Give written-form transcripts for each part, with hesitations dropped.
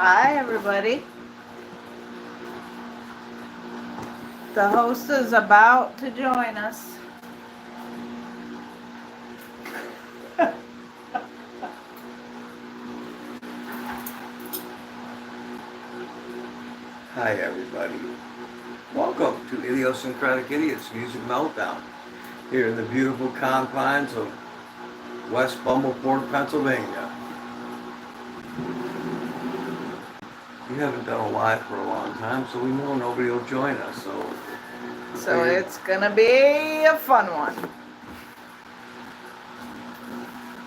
Hi, everybody. The host is about to join us. Hi, everybody. Welcome to Idiosyncratic Idiots Music Meltdown here in the beautiful confines of West Bumbleford, Pennsylvania. We haven't done a live for a long time, so we know nobody will join us. So it's gonna be a fun one.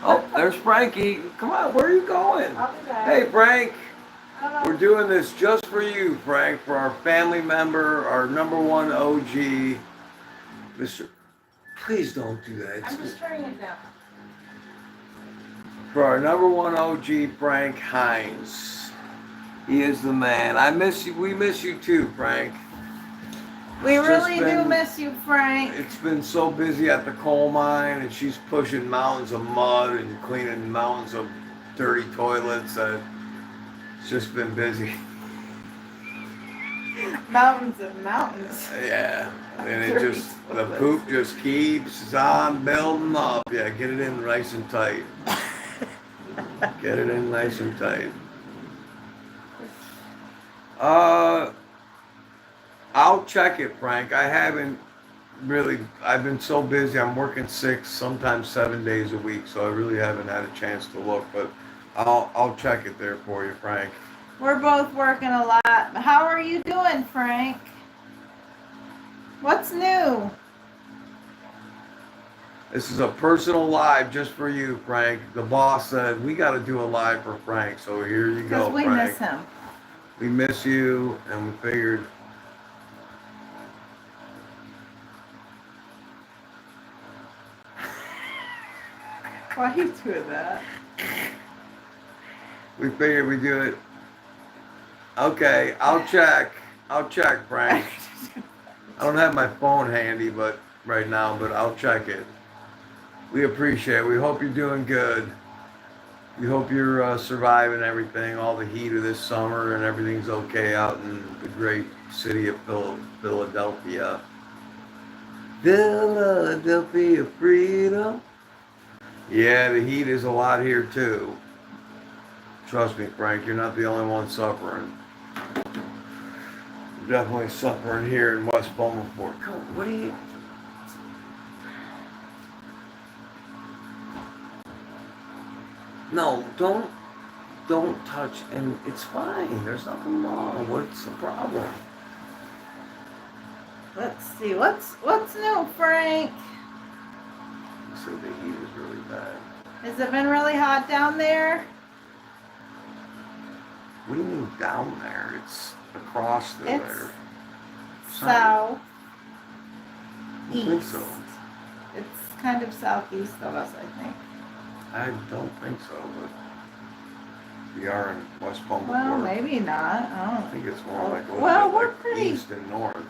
Oh, there's Frankie. Come on, where are you going? I'll be back. Hey, Frank. We're doing this just for you, Frank, for our family member, our number one OG, Mr. Please don't do that. I'm just turning it down. For our number one OG, Frank Hines. He is the man. I miss you. We miss you too, Frank. We really do miss you, Frank. It's been so busy at the coal mine, and she's pushing mountains of mud and cleaning mountains of dirty toilets. It's just been busy. Mountains and mountains. Yeah, and it just, the poop just keeps on building up. Yeah, get it in nice and tight. Get it in nice and tight. I'll check it, Frank. I haven't really, I've been so busy. I'm working 6, sometimes 7 days a week, so I really haven't had a chance to look, but I'll check it there for you, Frank. We're both working a lot. How are you doing, Frank? What's new? This is a personal live just for you, Frank. The boss said we got to do a live for Frank, so here you go, Frank. Because we miss him. We miss you, and we figured. Why are you doing that? We figured we'd do it. Okay, I'll check. I'll check, Frank. I don't have my phone handy, but right now, but I'll check it. We appreciate it. We hope you're doing good. We hope you're surviving everything, all the heat of this summer, and everything's okay out in the great city of Philadelphia. Philadelphia freedom. Yeah, the heat is a lot here too. Trust me, Frank, you're not the only one suffering. We're definitely suffering here in West Bumbleford. What are you? No, don't touch, and it's fine. There's nothing wrong. What's the problem? Let's see. What's new, Frank? You said the heat is really bad. Has it been really hot down there? What do you mean down there? It's across there. South. I think so. It's kind of southeast of us, I think. I don't think so, but we are in West Bumbleford. Well, maybe not. I think it's more like a well, little we're bit like pretty east and north.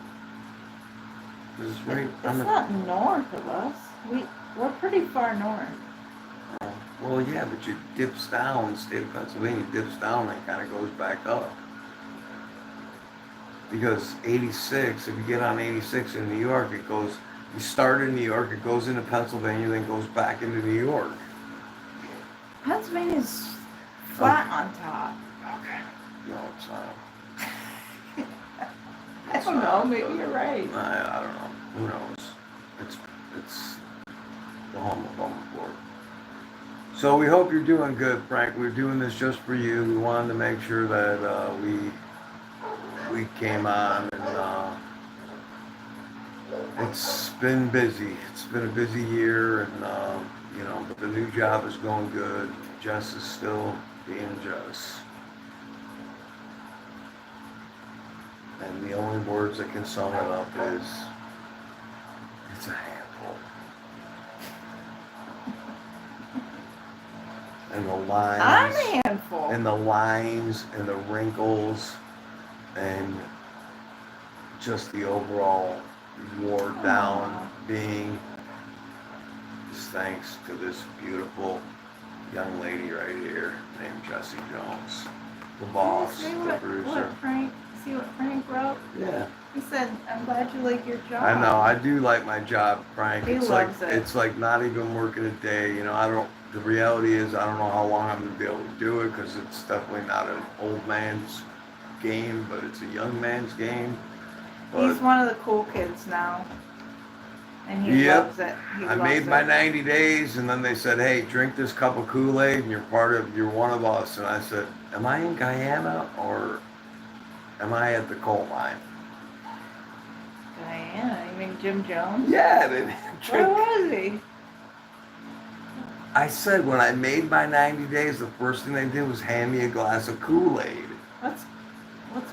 It's right. It's not north of us. We're pretty far north. Well, yeah, but you dips down. The state of Pennsylvania dips down and kind of goes back up. Because 86, if you get on 86 in New York, it goes. You start in New York, it goes into Pennsylvania, then goes back into New York. Pennsylvania's flat on top. Okay. No, it's not. I don't know. Maybe you're right. I don't know. Who knows? It's the home of Bumbleford. So we hope you're doing good, Frank. We're doing this just for you. We wanted to make sure that we came on, and it's been busy. It's been a busy year, and but the new job is going good. Jess is still being Jess. And the only words that can sum it up is, it's a handful. And the lines. I'm a handful. And the lines and the wrinkles and just the overall wore down being is thanks to this beautiful young lady right here named Jessie Jones. the boss, See the what producer. Frank? See what Frank wrote? Yeah. He said, "I'm glad you like your job." I know. I do like my job, Frank. He It's loves like it. it's like not even working a day. You know, I don't. The reality is, I don't know how long I'm gonna be able to do it because it's definitely not an old man's game, but it's a young man's game. But He's one of the cool kids now, and he Yep. loves it. He I loves made my it. 90 days, and then they said, "Hey, drink this cup of Kool-Aid, and you're one of us." And I said, "Am I in Guyana or am I at the coal mine?" Diana, you mean Jim Jones? Yeah, they Where drink. was he? I said when I made my 90 days, the first thing they did was hand me a glass of Kool-Aid. What's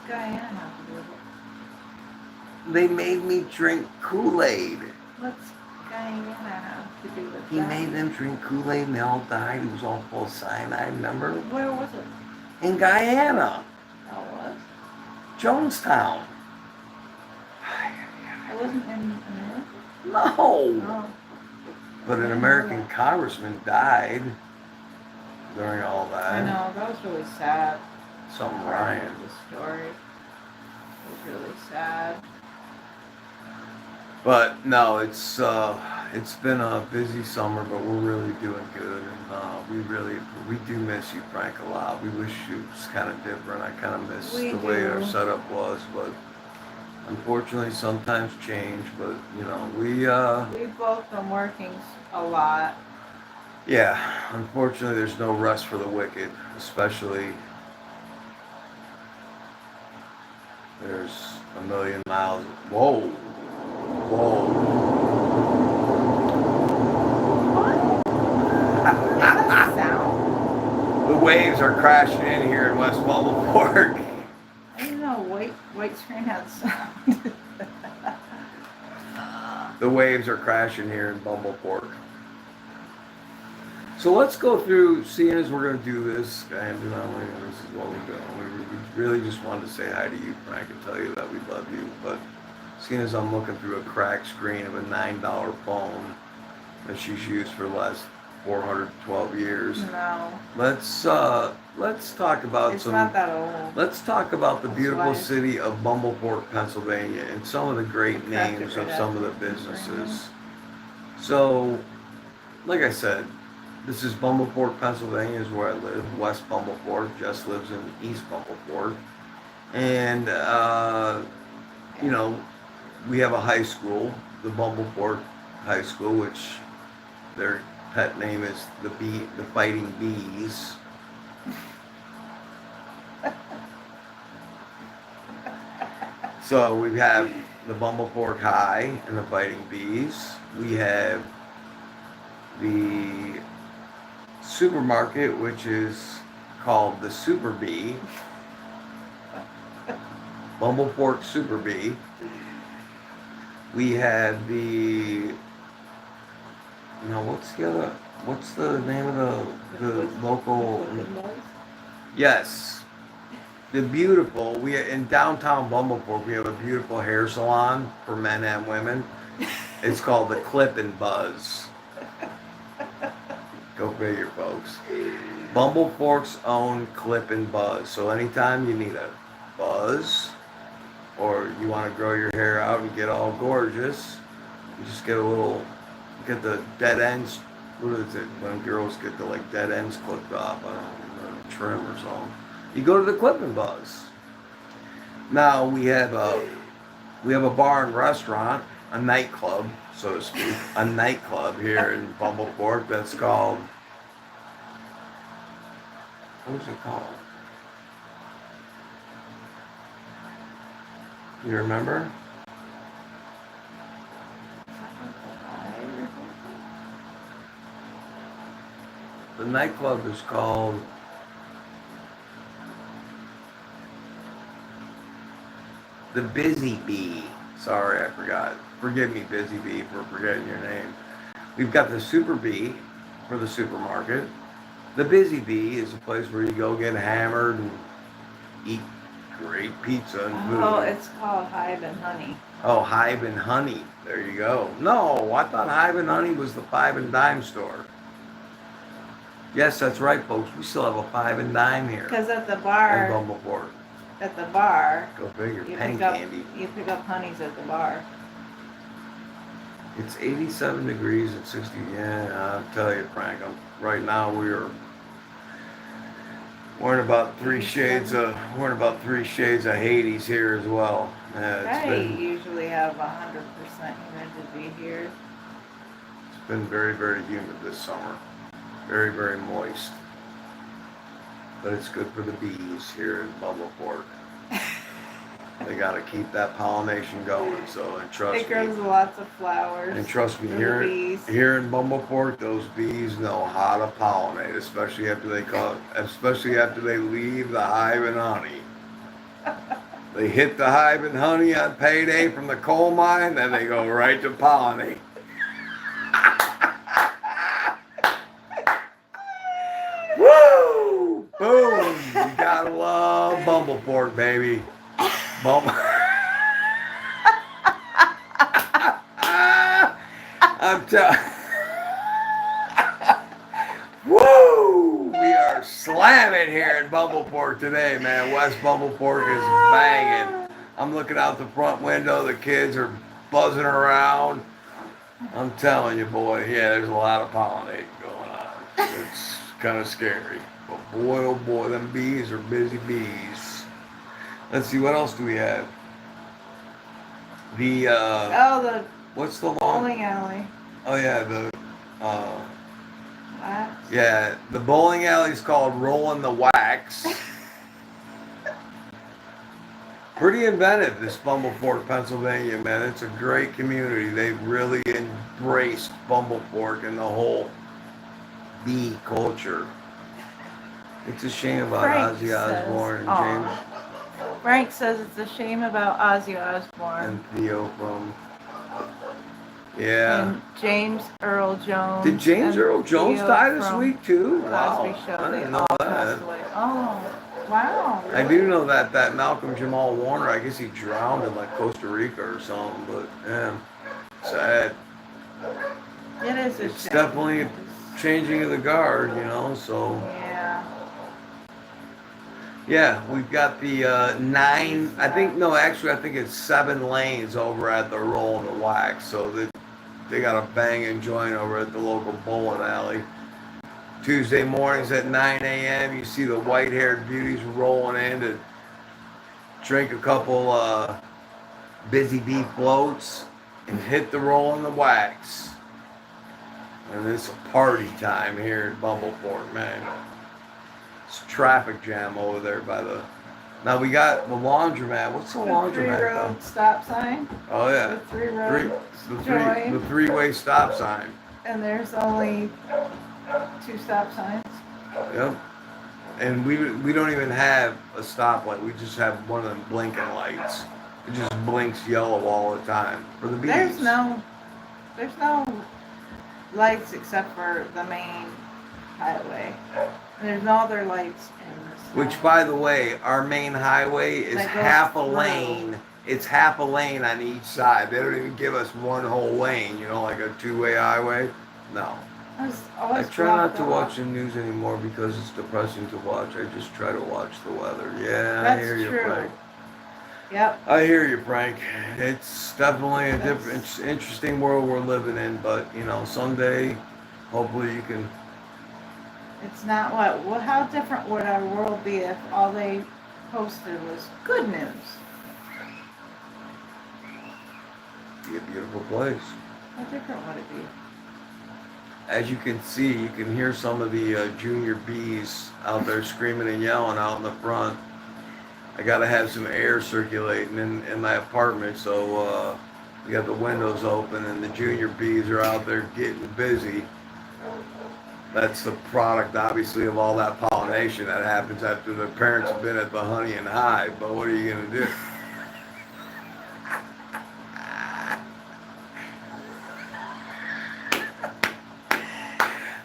Guyana have to do with it? They made me drink Kool-Aid. What's Guyana have to do with He that? made them drink Kool-Aid and they all died. He was all full of cyanide, remember? Where was it? In Guyana, Oh, it was? Jonestown. It wasn't in America? No. Oh. But an American congressman died during all that. I know, that was really sad. Some Ryan. The story. It was really sad. But no, it's been a busy summer, but we're really doing good, and we do miss you, Frank, a lot. We wish it was kind of different. I kind of miss We the way our do. setup was, but unfortunately, sometimes change. But you know, We've both been working a lot. yeah, unfortunately, there's no rest for the wicked, especially. There's a million miles. Whoa. Whoa. What? That sound? The waves are crashing in here in West BUMBLEFORK. I didn't know white screen had sound. The waves are crashing here in BUMBLEFORK. So let's go through, seeing as we're going to do this, and this is what we're doing. We really just wanted to say hi to you, Frank, and tell you that we love you. But seeing as I'm looking through a cracked screen of a $9 phone that she's used for the last 412 years, No. let's talk about It's not that old. Let's talk about the That's beautiful why. city of BUMBLEFORK, Pennsylvania, and some of the great Cracked it names of right some of the after the businesses. So, like I said, this is BUMBLEFORK, Pennsylvania, is where I live. West BUMBLEFORK. Jess lives in East BUMBLEFORK, and you know, we have a high school, the BUMBLEFORK High School, which their pet name is the Fighting Bees. So we have the BUMBLEFORK High and the Fighting Bees. We have the supermarket, which is called the Super Bee. BUMBLEFORK Super Bee. We have what's the name of the local? Yes. The beautiful, in downtown BUMBLEFORK, we have a beautiful hair salon for men and women. It's called the Clip and Buzz. Go figure, folks. BUMBLEFORK's own Clip and Buzz. So anytime you need a buzz, or you want to grow your hair out and get all gorgeous, you just get the dead ends. What is it when girls get the dead ends clipped off? I don't know, trim or something. You go to the Clip and Buzz. Now we have a bar and restaurant, a nightclub, so to speak, a nightclub here in BUMBLEFORK that's called, what is it called? You remember? The nightclub is called the Busy Bee. Sorry, I forgot. Forgive me, Busy Bee, for forgetting your name. We've got the Super Bee for the supermarket. The Busy Bee is a place where you go get hammered and eat great pizza and food. Oh, it's called Hive and Honey. Oh, Hive and Honey. There you go. No, I thought Hive and Honey was the Five and Dime store. Yes, that's right, folks. We still have a 5 and dime here Because at the in bar, BUMBLEFORK. Go figure. you Pen pick up candy. you pick up honeys at the bar. It's 87 degrees and 60. Yeah, I'll tell you, Frank. Right now we're in about three shades of Hades here as well. Yeah, I usually have 100% humidity here. It's been very, very humid this summer. Very, very moist. But it's good for the bees here in BUMBLEFORK. They got to keep that pollination going. So, and trust me. It grows lots of flowers. And trust me, here in BUMBLEFORK, those bees know how to pollinate, especially after they leave the hive and honey. They hit the hive and honey on payday from the coal mine, then they go right to pollinate. Woo! Boom! You gotta love BUMBLEFORK, baby. I'm telling. Woo! We are slamming here in BUMBLEFORK today, man. West BUMBLEFORK is banging. I'm looking out the front window. The kids are buzzing around. I'm telling you, boy. Yeah, there's a lot of pollinating going on. It's kind of scary. But boy, oh boy, them bees are busy bees. Let's see, what else do we have? The what's the bowling alley. Oh yeah, the bowling alley is called Rolling the Wax. Pretty inventive, this BUMBLEFORK, Pennsylvania, man. It's a great community. They've really embraced BUMBLEFORK and the whole bee culture. It's a shame about Ozzy Osbourne and James. Frank says it's a shame about Ozzy Osbourne. And Theo from... Yeah. And James Earl Jones. Did James Earl Jones die this week too? Wow. Show. I didn't know that. Oh, wow. Really? I do know that Malcolm Jamal Warner, I guess he drowned in like Costa Rica or something, but yeah, sad. It is a It's shame. definitely changing of the guard, so. Yeah. Yeah, we've got the 9, I think it's 7 lanes over at the Roll and the Wax, so they got a banging joint over at the local bowling alley. Tuesday mornings at 9 a.m., you see the white-haired beauties rolling in to drink a couple Busy Bee floats and hit the Roll and the Wax. And it's a party time here at BUMBLEFORK, man. It's a traffic jam over there by the... Now we got the laundromat. What's the laundromat? The 3-road stop sign. Oh yeah. The 3-road the three-way stop sign. And there's only 2 stop signs. Yep. And we don't even have a stoplight. We just have one of them blinking lights. It just blinks yellow all the time for the bees. There's no lights except for the main highway. There's no other lights in this. Which, by the way, our main highway is half a lane. It's half a lane on each side. They don't even give us one whole lane, like a 2-way highway. No. I try not to watch the news anymore because it's depressing to watch. I just try to watch the weather. Yeah, I hear you, Frank. Yep. I hear you, Frank. It's definitely a different, interesting world we're living in, but, someday, hopefully you can... It's not what? How different would our world be if all they posted was good news? Be a beautiful place. How different would it be? As you can see, you can hear some of the junior bees out there screaming and yelling out in the front. I gotta have some air circulating in my apartment, so we got the windows open and the junior bees are out there getting busy. That's the product, obviously, of all that pollination that happens after the parents have been at the honey and hive. But what are you going to do?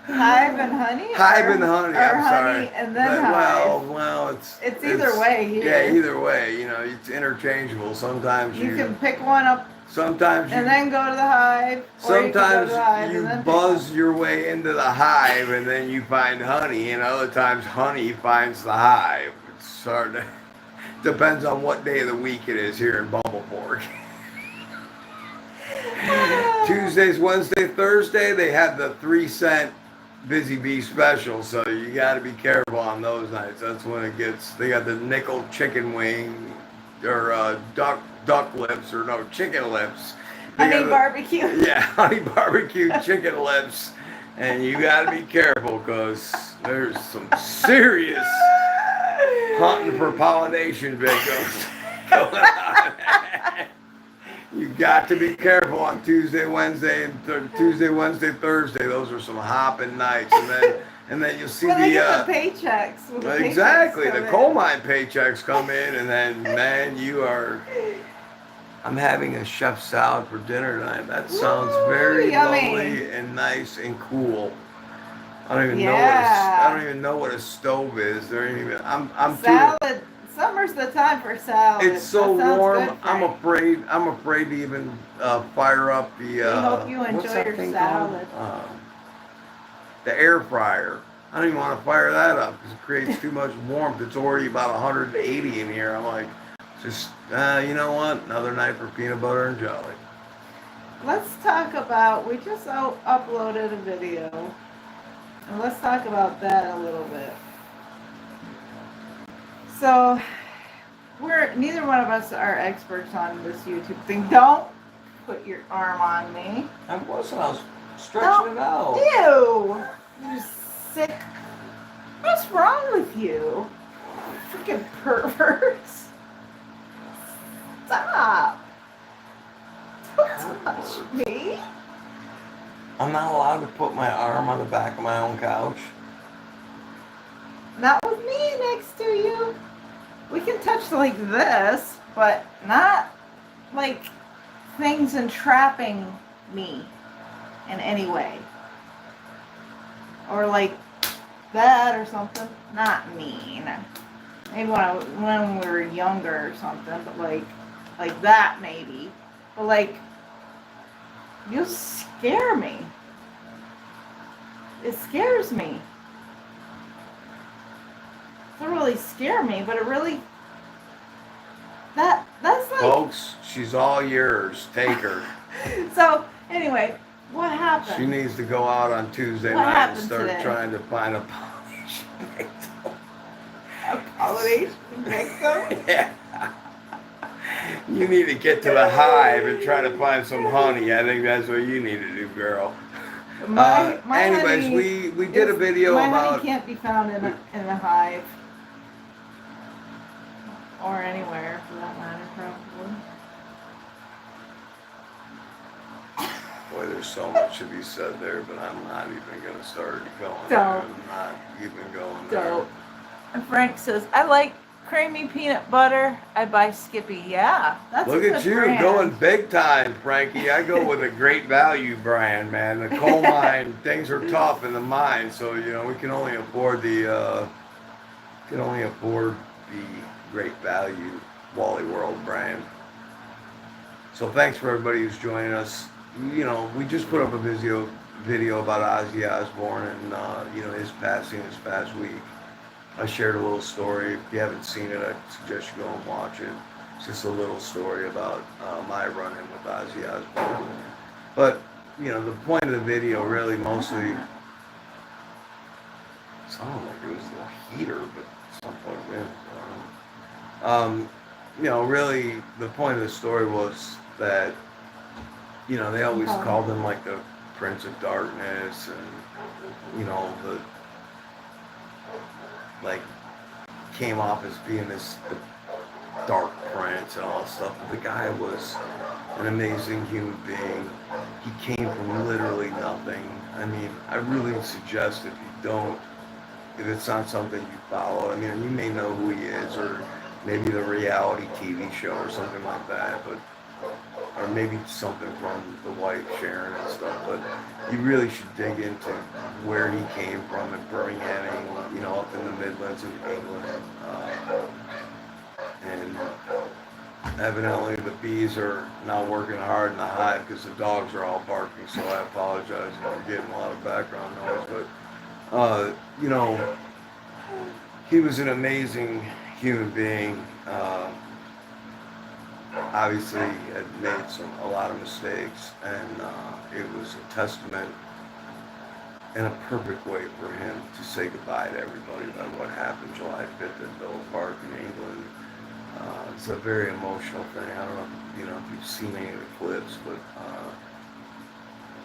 Hive and honey? Hive and honey, I'm sorry. Honey and then hive. Well, it's either way here. Yeah, either way. It's interchangeable. Sometimes you can pick one up Sometimes and then go to the hive. Or you can go to sometimes the hive you and then buzz your way into the hive and then you find honey, and other times honey finds the hive. It's sort of depends on what day of the week it is here in BUMBLEFORK. Tuesdays, Wednesday, Thursday, they have the 3-cent Busy Bee special, so you got to be careful on those nights. That's when it gets. They got the nickel chicken wing, or duck lips, or no chicken lips. They honey got barbecue. Yeah, honey barbecue chicken lips, and you got to be careful because there's some serious hunting for pollination videos going on. You got to be careful on Tuesday, Wednesday, Tuesday, Wednesday, Thursday. Those are some hopping nights, and then you'll see when the they get the paychecks. When the exactly paychecks the coal mine paychecks come in, and then man, you are. I'm having a chef salad for dinner tonight. That sounds very yummy. lovely and nice and cool. I don't even Yeah. I don't even know what a stove is. There ain't even. I'm salad. too. Summer's the time for salad. It's so That sounds warm. good, I'm Frank. afraid to even fire up the. We hope you what's enjoy that your thing salad. called? The air fryer. I don't even want to fire that up because it creates too much warmth. It's already about 180 in here. I'm like, just you know what? Another night for peanut butter and jelly. Let's talk about. We just uploaded a video, and let's talk about that a little bit. So, neither one of us are experts on this YouTube thing. Don't put your arm on me. I wasn't. I was stretching it out. Ew! You're sick. What's wrong with you? Freaking perverts. Stop. Don't touch me. I'm not allowed to put my arm on the back of my own couch. Not with me next to you. We can touch like this, but not like things entrapping me in any way. Or like that or something. Not mean. Maybe when we were younger or something, but like that maybe. But like, you scare me. It scares me. It doesn't really scare me, but it really that's like. Folks, she's all yours. Take her. So anyway, what happened? She needs to go out on Tuesday What night and happened start today? trying to find a pollination victim. A pollination victim? Yeah. You need to get to the hive and try to find some honey. I think that's what you need to do, girl. My Anyways, honey we did a video my about. honey can't be found in a hive. Or anywhere, for that matter, probably. Boy, there's so much to be said there, but I'm not even going to start going Don't. there. I'm not even going there. So, and Frank says, I like creamy peanut butter. I buy Skippy. Yeah, that's Look a at good you brand. going big time, Frankie. I go with a great value brand, man. The coal mine, things are tough in the mine, so we can only afford the great value Wally World brand. So thanks for everybody who's joining us. We just put up a video about Ozzy Osbourne and his passing this past week. I shared a little story. If you haven't seen it, I suggest you go and watch it. It's just a little story about my run-in with Ozzy Osbourne. But the point of the video really mostly sounded like it was the heater, but at some point, really the point of the story was that they always called him like the Prince of Darkness, and the like came off as being this dark prince and all that stuff. But the guy was an amazing human being. He came from literally nothing. I mean, I really suggest if it's not something you follow, I mean, you may know who he is, or maybe the reality TV show or something like that, or maybe something from the wife Sharon and stuff, but you really should dig into where he came from in Birmingham, up in the Midlands of England, and evidently the bees are now working hard in the hive because the dogs are all barking, so I apologize if I'm getting a lot of background noise, but, you know, he was an amazing human being. Obviously had made a lot of mistakes, and it was a testament and a perfect way for him to say goodbye to everybody about what happened July 5th at BUMBLEFORK in England. It's a very emotional thing. I don't know, if you've seen any of the clips, but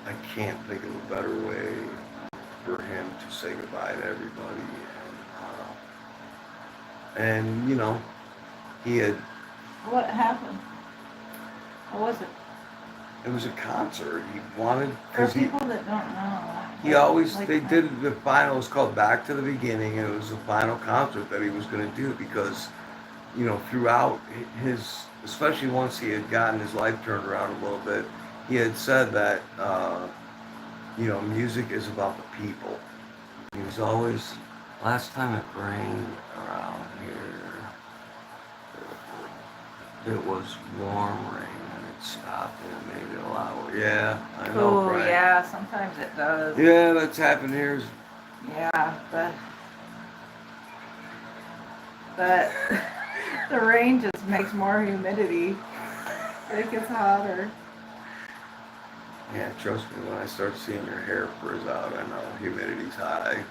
I can't think of a better way for him to say goodbye to everybody. And he had. What happened? What was it? It was a concert. He wanted, For people that don't know. He always, they did the final, it was called Back to the Beginning, and it was the final concert that he was going to do because, throughout his, especially once he had gotten his life turned around a little bit, he had said that, music is about the people. He was always, last time it rained around here, it was warm rain. Stopped and it made it loud. Yeah, I know. Oh, yeah, sometimes it does. Yeah, that's happened here. Yeah, but the rain just makes more humidity. It gets hotter. Yeah, trust me, when I start seeing your hair frizz out, I know humidity's high.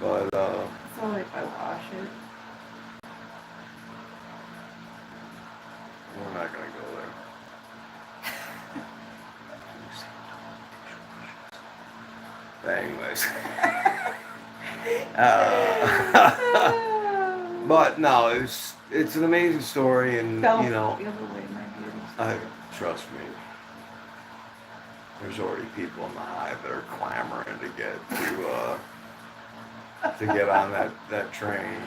But, it's only if I wash it. We're not gonna go there. Anyways. But no, it's an amazing story, and trust me, there's already people in the hive that are clamoring to get on that train.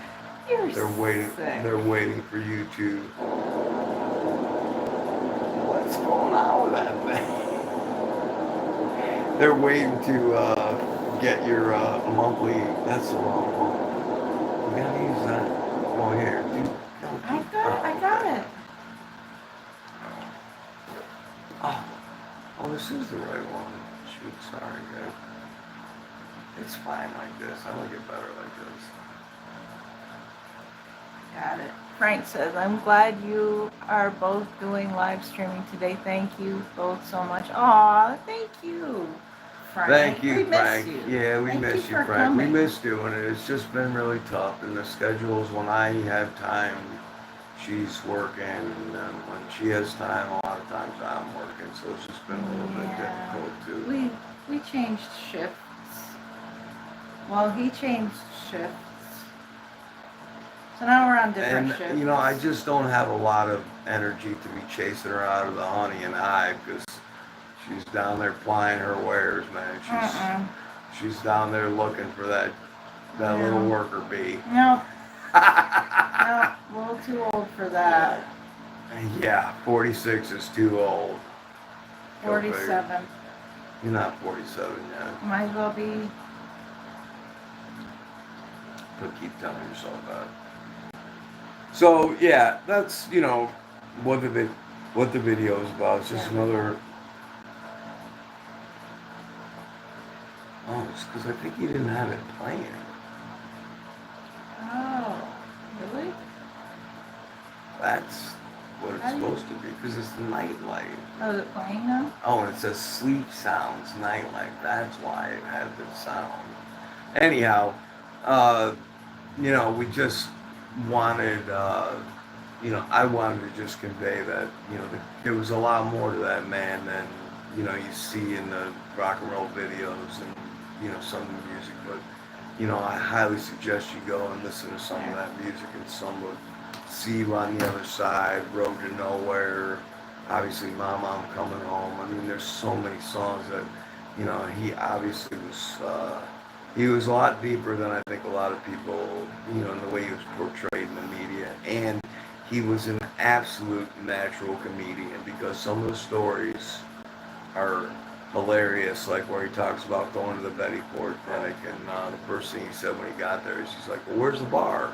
They're waiting. Sick. They're waiting for you to. What's going on with that thing? They're waiting to get your monthly. That's the wrong one. You gotta use that. Oh, here. I got it. Oh, this is the right one. Shoot, sorry, guys. It's fine like this. I like it better like this. Got it. Frank says, I'm glad you are both doing live streaming today. Thank you both so much. Aw, thank you, Frank. Thank you, we Frank. Miss you. Yeah, we miss you, Frank. Coming. We miss doing it. It's just been really tough. And the schedules, when I have time, she's working. And then when she has time, a lot of times I'm working. So it's just been a little bit difficult, too. We changed shifts. Well, he changed shifts. So now we're on different shifts. And, I just don't have a lot of energy to be chasing her out of the honey and hive because she's down there plying her wares, man. She's down there looking for that little worker bee. No. No, a little too old for that. Yeah, 46 is too old. 47. You're not 47 yet. Might as well be. But keep telling yourself that. So yeah, that's what the video is about. It's just another. Oh, it's because I think you didn't have it playing. Oh, really? That's what it's supposed to be because it's the nightlight. Oh, is it playing now? Oh, and it says sleep sounds nightlight. That's why it had the sound. Anyhow, we just wanted, I wanted to just convey that, there was a lot more to that man than, you see in the rock and roll videos and, some of the music. But, I highly suggest you go and listen to some of that music and some of See You on the Other Side, Road to Nowhere, obviously Mama, I'm Coming Home. I mean, there's so many songs that, he obviously was, he was a lot deeper than I think a lot of people, in the way he was portrayed in the media. And he was an absolute natural comedian because some of the stories are hilarious, like where he talks about going to the Betty Ford clinic and the first thing he said when he got there is he's like, well, where's the bar?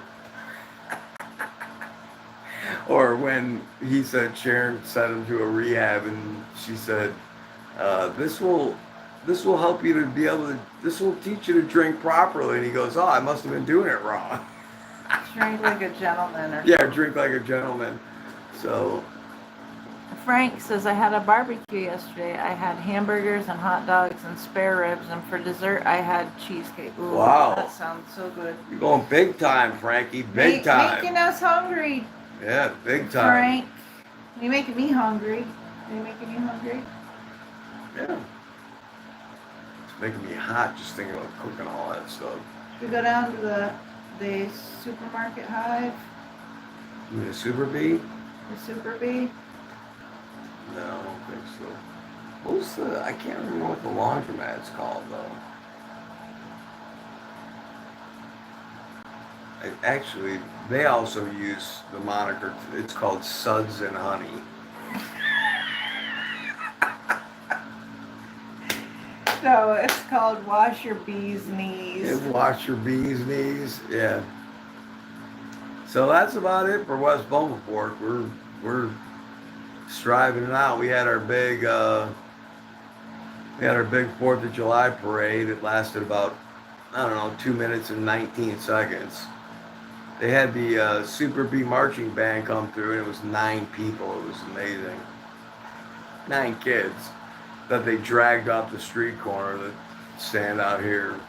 Or when he said Sharon sent him to a rehab, and she said, "This will help you to be able to. This will teach you to drink properly." And he goes, "Oh, I must have been doing it wrong." Drink like a gentleman or Yeah, drink like a gentleman. So Frank says, I had a barbecue yesterday. I had hamburgers and hot dogs and spare ribs, and for dessert, I had cheesecake. Ooh, wow, that sounds so good. You're going big time, Frankie. Big time. Making us hungry. Yeah, big time. Frank, you're making me hungry. Are you making you hungry? Yeah. It's making me hot just thinking about cooking all that stuff. Should we go down to the supermarket hive? You mean a Super Bee? The Super Bee? No, I don't think so. What's the? I can't remember what the laundromat's called though. Actually, they also use the moniker. It's called Suds and Honey. So it's called Wash Your Bee's Knees. Yeah, wash your bees' knees. Yeah. So that's about it for West BUMBLEFORK. We're striving it out. We had our big 4th of July parade. It lasted about, I don't know, 2 minutes and 19 seconds. They had the Super B marching band come through, and it was 9 people. It was amazing. 9 kids that they dragged off the street corner that stand out here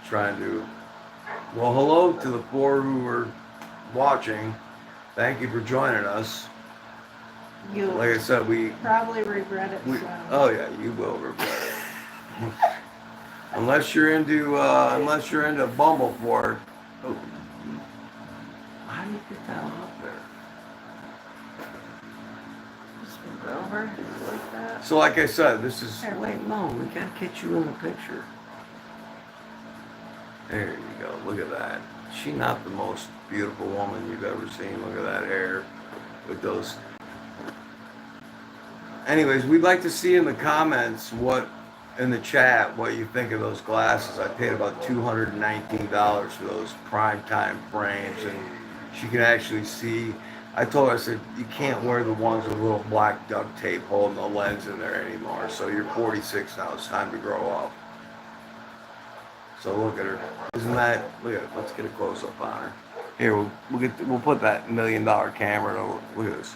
trying to. Well, hello to the 4 who were watching. Thank you for joining us. You'll Like I said, we probably regret it soon. oh yeah, you will regret it. unless you're into BUMBLEFORK. Oh. How do you get that up there? Just move over like that. So like I said, this is. There, Wait, no, we gotta get you in the picture. There you go. Look at that. She's not the most beautiful woman you've ever seen. Look at that hair with those. Anyways, we'd like to see in the comments in the chat what you think of those glasses. I paid about $219 for those primetime frames, and she can actually see. I told her, I said, you can't wear the ones with little black duct tape holding the lens in there anymore. So you're 46 now. It's time to grow up. So look at her. Isn't that? Look at it. Let's get a close up on her. Here, we'll put that $1 million camera. Look at this.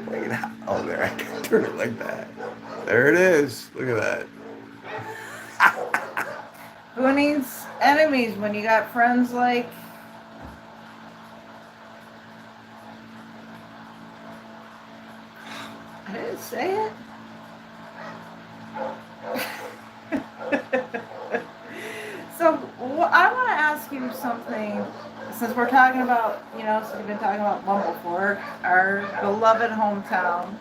Wait, oh, there, I can turn it like that. There it is. Look at that. Who needs enemies when you got friends like... I didn't say it. So, I want to ask you something. Since we're talking about, since we've been talking about BUMBLEFORK, our beloved hometown,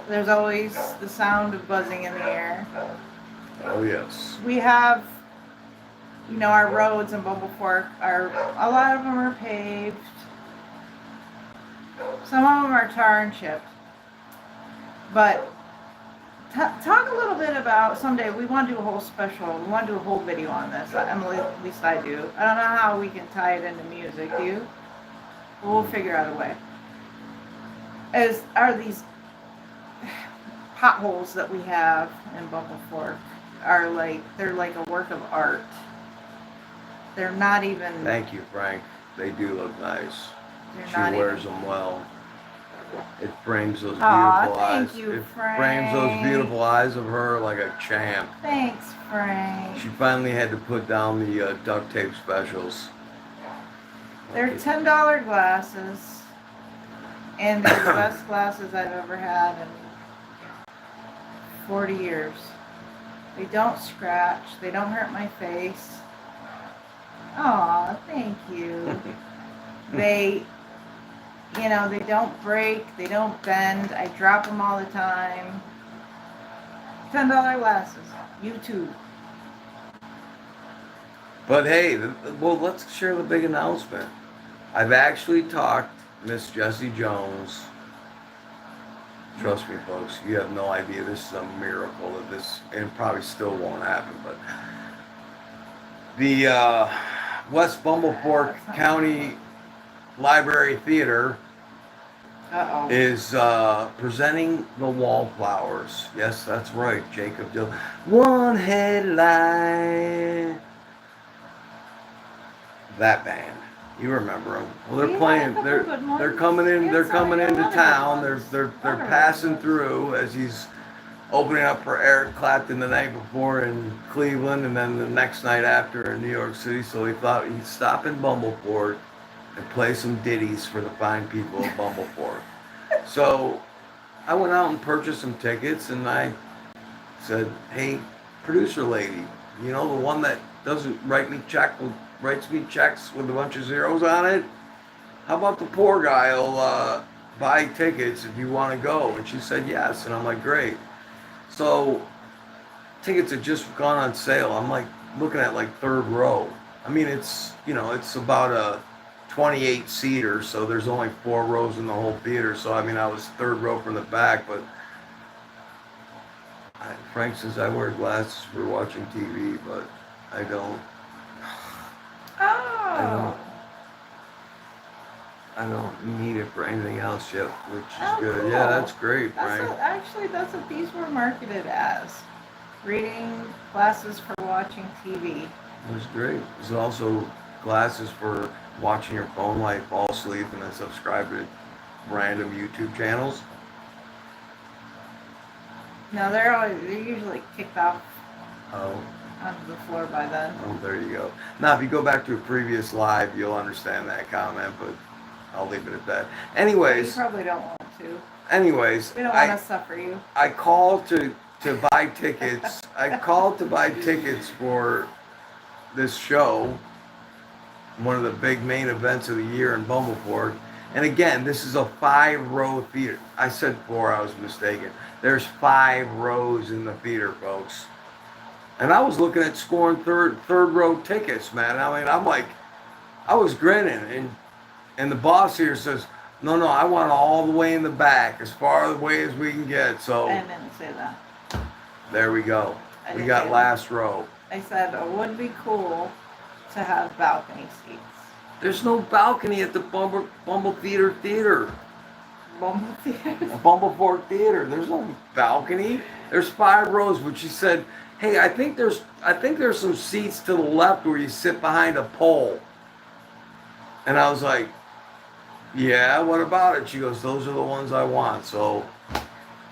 there's always the sound of buzzing in the air. Oh, yes. We have, our roads in BUMBLEFORK a lot of them are paved. Some of them are tar and chipped. But talk a little bit about, someday we want to do a whole special, we want to do a whole video on this. Emily, at least I do. I don't know how we can tie it into music, do you? We'll figure out a way. Are these potholes that we have in BUMBLEFORK they're like a work of art. They're not even... Thank you, Frank. They do look nice. She wears them well. It frames those beautiful eyes. You, Frank. Frames those beautiful eyes of her like a champ. Thanks, Frank. She finally had to put down the duct tape specials. They're $10 glasses, and they're the best glasses I've ever had in 40 years. They don't scratch. They don't hurt my face. Aw, thank you. They don't break. They don't bend. I drop them all the time. $10 glasses. You too. But hey, well, let's share the big announcement. I've actually talked Miss Jessie Jones. Trust me, folks, you have no idea. This is a miracle that this, and probably still won't happen, but The West BUMBLEFORK County Library Theater Uh-oh. is presenting the Wallflowers. Yes, that's right, Jacob Dill. One headlight. That band, you remember them? Well, they're We playing. had a They're couple good ones. they're coming in. We They're had some coming really into good town. ones. They're Lot of really passing good through as he's opening up for Eric Clapton the night before in Cleveland, and then the next night after in New York City. So he thought he'd stop in Bumbleford and play some ditties for the fine people of Bumbleford. So I went out and purchased some tickets, and I said, "Hey, producer lady, you know the one that doesn't writes me checks with a bunch of zeros on it? How about the poor guy will buy tickets if you want to go?" And she said yes, and I'm like, "Great." So tickets had just gone on sale. I'm like looking at like third row. I mean, it's it's about a 28 seater, so there's only 4 rows in the whole theater. So I mean, I was third row from the back, but Frank says I wear glasses for watching TV, but I don't. Oh. I don't need it for anything else yet, which is Oh, good. cool. Yeah, that's great, Frank. That's what these were marketed as. Reading glasses for watching TV. That's great. There's also glasses for watching your phone while you fall asleep and then subscribe to random YouTube channels. No, they're usually kicked off Oh, onto the floor by then. oh, there you go. Now, if you go back to a previous live, you'll understand that comment, but I'll leave it at that. You Anyways, probably don't want to. We don't want to suffer you. I called to buy tickets. I called to buy tickets for this show, one of the big main events of the year in Bumbleford. And again, this is a 5-row theater. I said 4, I was mistaken. There's 5 rows in the theater, folks. And I was looking at scoring third row tickets, man. I mean, I'm like, I was grinning, and the boss here says, no, I want all the way in the back, as far away as we can get. So I didn't say that. there we go. I We didn't got say that. last row. I said it would be cool to have balcony seats. There's no balcony at the Bumble Theater. Bumble theater. Bumbleford Theater. There's no balcony. There's 5 rows, but she said, "Hey, I think there's some seats to the left where you sit behind a pole." And I was like, "Yeah, what about it?" She goes, "Those are the ones I want." So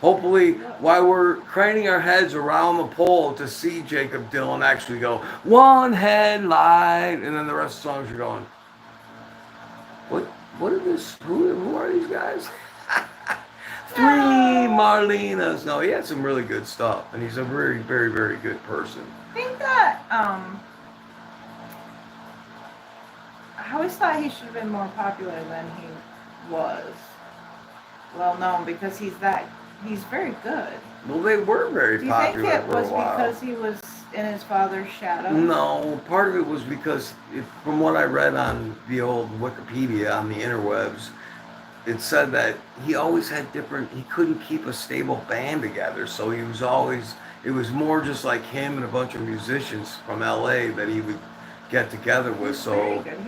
hopefully, while we're craning our heads around the pole to see Jacob Dylan actually go, "One headlight," and then the rest of the songs are going, What are this? Who are these guys? 3 Marlenas. No, he had some really good stuff, and he's a very, very, very good person. I think that I always thought he should have been more popular than he was. Well known because he's very good. Well, they were very Do you popular think it for a was while. because he was in his father's shadow? No, part of it was because, from what I read on the old Wikipedia on the interwebs, it said that he always had he couldn't keep a stable band together, so it was more just like him and a bunch of musicians from LA that he would get together with. He's So very good.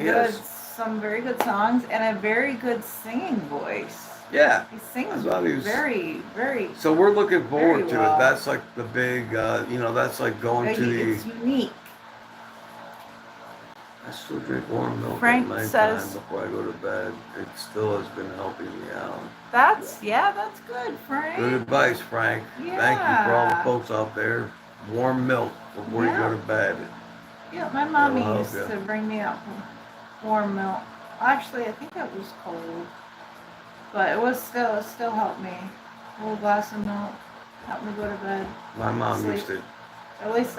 He had some very good songs and a very good singing voice. Yeah. He sings I thought he was very, very. So we're looking forward very to well. it. That's like the big, that's like going to the. It's unique. I still drink warm milk Frank at night says- time before I go to bed. It still has been helping me out. That's good, Frank. Good advice, Frank. Thank you for all the folks out there. Warm milk before you go to bed. Yeah, my mommy That'll used help to bring me up warm milk. Actually, I think it was cold, but it still helped me. A little glass of milk helped me go to bed. My mom Sleep. used to. At least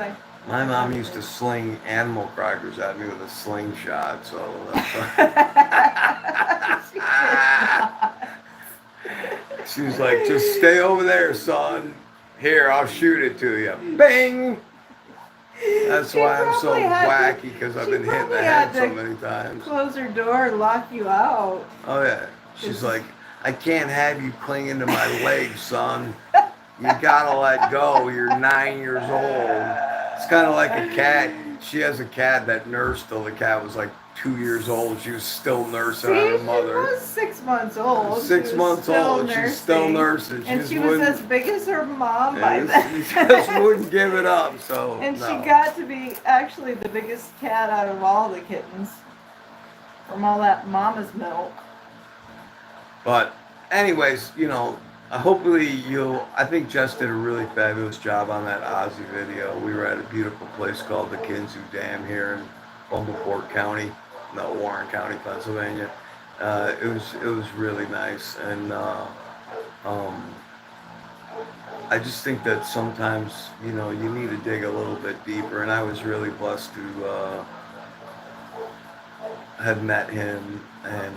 My mom used to sling animal crackers at me with a slingshot. So. She was like, "Just stay over there, son. Here, I'll shoot it to you." Bing! That's why I'm so wacky, because I've been hit in the head so many times. Close her door and lock you out. Oh, yeah. She's like, "I can't have you clinging to my legs, son. You gotta let go. You're 9 years old." It's kind of like a cat. She has a cat that nursed till the cat was like 2 years old. She was still nursing on her mother. She was 6 months old. 6 months old. She's still nursing. And she was as big as her mom by then. She just wouldn't give it up. So. And no. she got to be actually the biggest cat out of all the kittens from all that mama's milk. But, anyways, you know, hopefully I think Jess did a really fabulous job on that Ozzy video. We were at a beautiful place called the Kinzu Dam here in BUMBLEFORK County, no, Warren County, Pennsylvania. It was really nice, and I just think that sometimes, you know, you need to dig a little bit deeper, and I was really blessed to have met him, and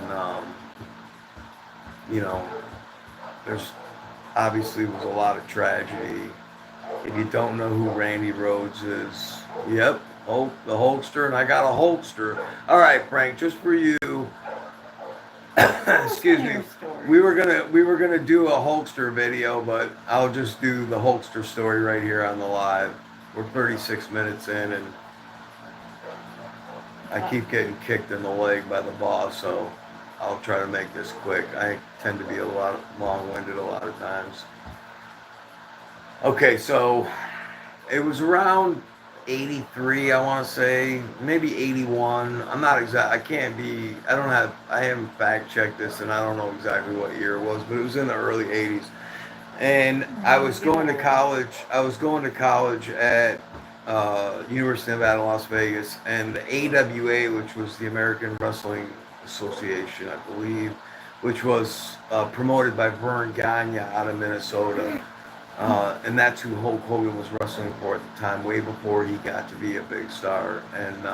you know, there's obviously was a lot of tragedy. If you don't know who Randy Rhoads is, yep, the Hulkster, and I got a Hulkster. All right, Frank, just for you. Excuse me. We were gonna do a Hulkster video, but I'll just do the Hulkster story right here on the live. We're 36 minutes in, and I keep getting kicked in the leg by the boss, so I'll try to make this quick. I tend to be a lot long-winded a lot of times. Okay, so it was around 83, I want to say, maybe 81. I'm not exact. I haven't fact-checked this, and I don't know exactly what year it was, but it was in the early 80s. And I was going to college. I was going to college at University of Nevada, Las Vegas, and the AWA, which was the American Wrestling Association, I believe, which was promoted by Vern Gagne out of Minnesota. And that's who Hulk Hogan was wrestling for at the time, way before he got to be a big star. And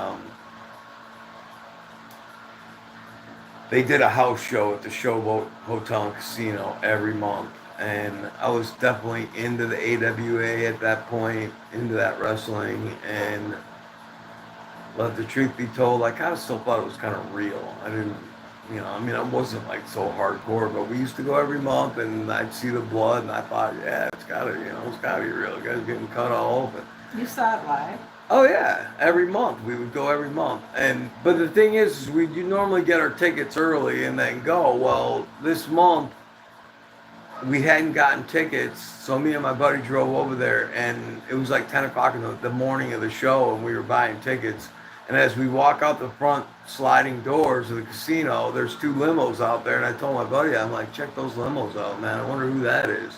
they did a house show at the Showboat Hotel and Casino every month. And I was definitely into the AWA at that point, into that wrestling. And let the truth be told, I kind of still thought it was kind of real. I didn't, you know, I mean, I wasn't like so hardcore, but we used to go every month, and I'd see the blood, and I thought, yeah, it's gotta be real. The guy's getting cut all open. You saw it live? Oh yeah, every month. We would go every month. But the thing is you normally get our tickets early and then go. Well, this month, we hadn't gotten tickets, so me and my buddy drove over there, and it was like 10 o'clock in the morning of the show, and we were buying tickets. And as we walk out the front sliding doors of the casino, there's 2 limos out there, and I told my buddy, I'm like, check those limos out, man. I wonder who that is.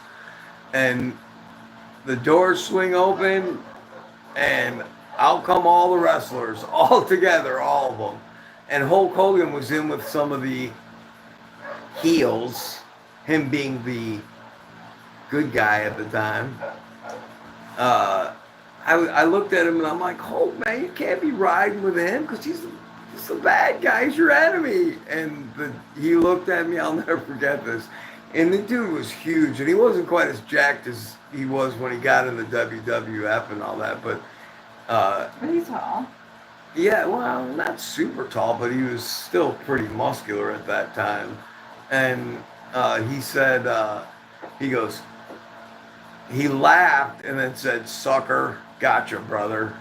And the doors swing open, and out come all the wrestlers, all together, all of them. And Hulk Hogan was in with some of the heels, him being the good guy at the time. I looked at him and I'm like, Hulk, man, you can't be riding with him because he's the bad guy. He's your enemy. And he looked at me. I'll never forget this. And the dude was huge, and he wasn't quite as jacked as he was when he got in the WWF and all that. But He's tall. Yeah, well, not super tall, but he was still pretty muscular at that time. And he said, he goes, he laughed and then said, sucker, gotcha, brother.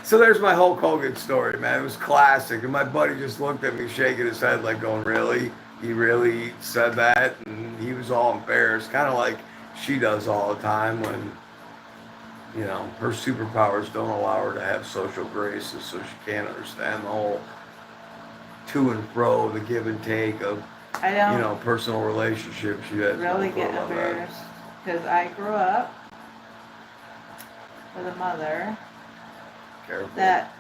So there's my Hulk Hogan story, man. It was classic. And my buddy just looked at me shaking his head like going, really? He really said that? And he was all embarrassed, kind of like she does all the time when, you know, her superpowers don't allow her to have social graces, so she can't understand the whole to and fro, the give and take of, I don't, you know, personal relationships. She has really get embarrassed because I grew up with a mother Careful. that.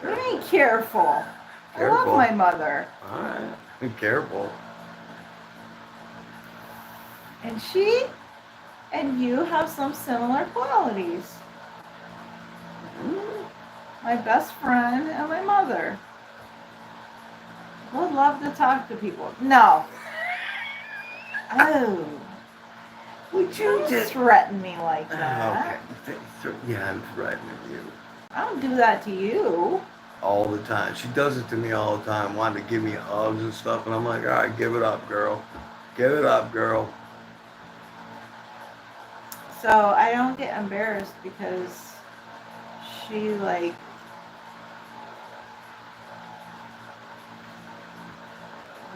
What do you mean careful? I love Careful. my mother. All right, be careful. And she and you have some similar qualities. My best friend and my mother would love to talk to people. No. Oh. Would you Don't just threaten me like that. Okay. Yeah, I'm threatening you I don't do that to you. all the time. She does it to me all the time, wanting to give me hugs and stuff, and I'm like, all right, give it up, girl. Give it up, girl. So I don't get embarrassed because she like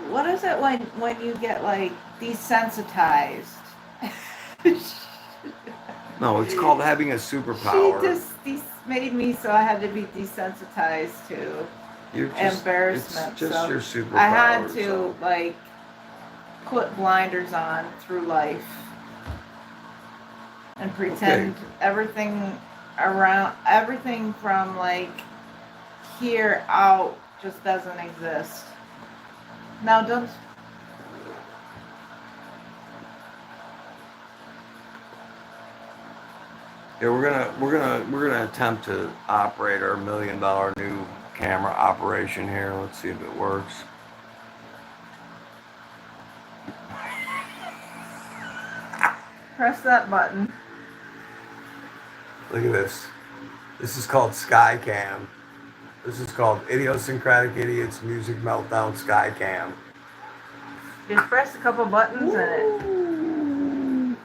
what is it when you get like desensitized? No, it's called having a superpower. She just made me so I had to be desensitized to embarrassment. It's just so your superpower. I had to like put blinders on through life and pretend everything from like here out just doesn't exist. Now don't. Yeah, we're gonna attempt to operate our $1 million new camera operation here. Let's see if it works. Press that button. Look at this. This is called Skycam. This is called Idiosyncratic Idiots Music Meltdown Skycam. Just press a couple buttons and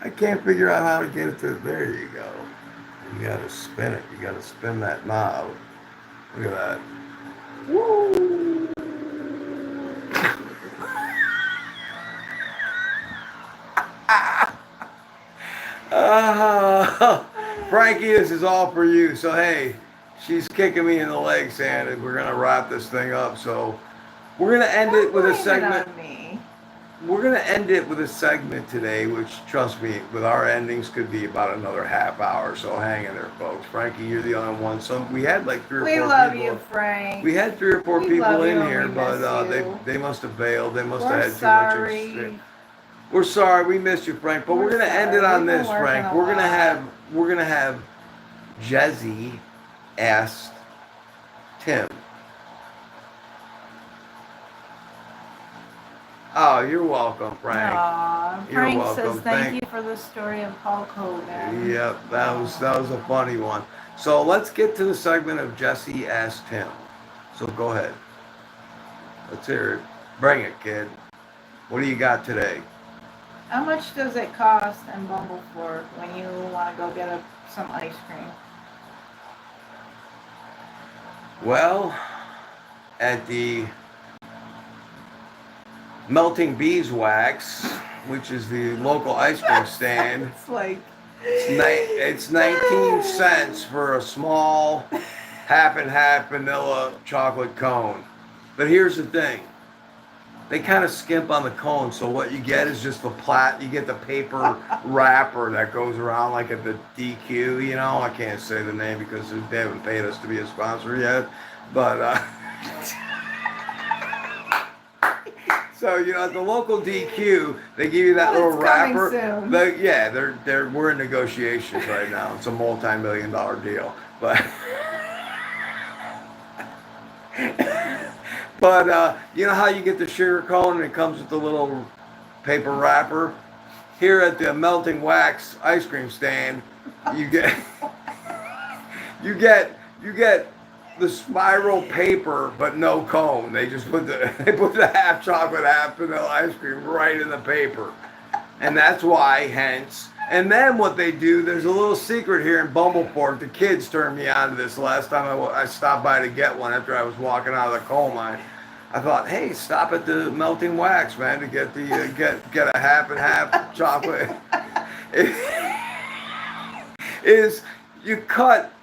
I can't figure out how to get it to. There you go. You gotta spin it. You gotta spin that knob. Look at that. Woo! Frankie, this is all for you. So hey, she's kicking me in the leg, saying we're gonna wrap this thing up. So we're gonna end it with a segment. We're gonna end it with a segment today, which, trust me, with our endings could be about another half hour. So hang in there, folks. Frankie, you're the only one. So we had like 3 or 4 people. We love you, Frank. We had 3 or 4 people in here, but you. they must have bailed. They must We're have had sorry. too much. We're sorry. We missed you, Frank. But we're gonna end it on this, Frank. We're gonna have Jesse asked Tim. Oh, you're welcome, Frank. Aww, You're Frank welcome. says thank you for the story of Hulk Hogan. Yep, that was a funny one. So let's get to the segment of Jesse asked Tim. So go ahead. Let's hear it. Bring it, kid. What do you got today? How much does it cost in BUMBLEFORK when you want to go get some ice cream? Well, at the Melting Beeswax, which is the local ice cream stand, It's like it's 19 cents for a small half and half vanilla chocolate cone. But here's the thing. They kind of skimp on the cone, so what you get is just you get the paper wrapper that goes around like at the DQ, you know? I can't say the name because they haven't paid us to be a sponsor yet, but so, you know, at the local DQ, they give you that little wrapper. Soon. We're in negotiations right now. It's a multi-million-dollar deal, but But you know how you get the sugar cone and it comes with the little paper wrapper? Here at the Melting Wax ice cream stand, you get the spiral paper but no cone. They just put the half chocolate, half vanilla ice cream right in the paper. And that's why, hence. And then what they do, there's a little secret here in BUMBLEFORK. The kids turned me on to this last time I stopped by to get one after I was walking out of the coal mine. I thought, hey, stop at the Melting Wax, man, to get the get a half and half chocolate. Is you cut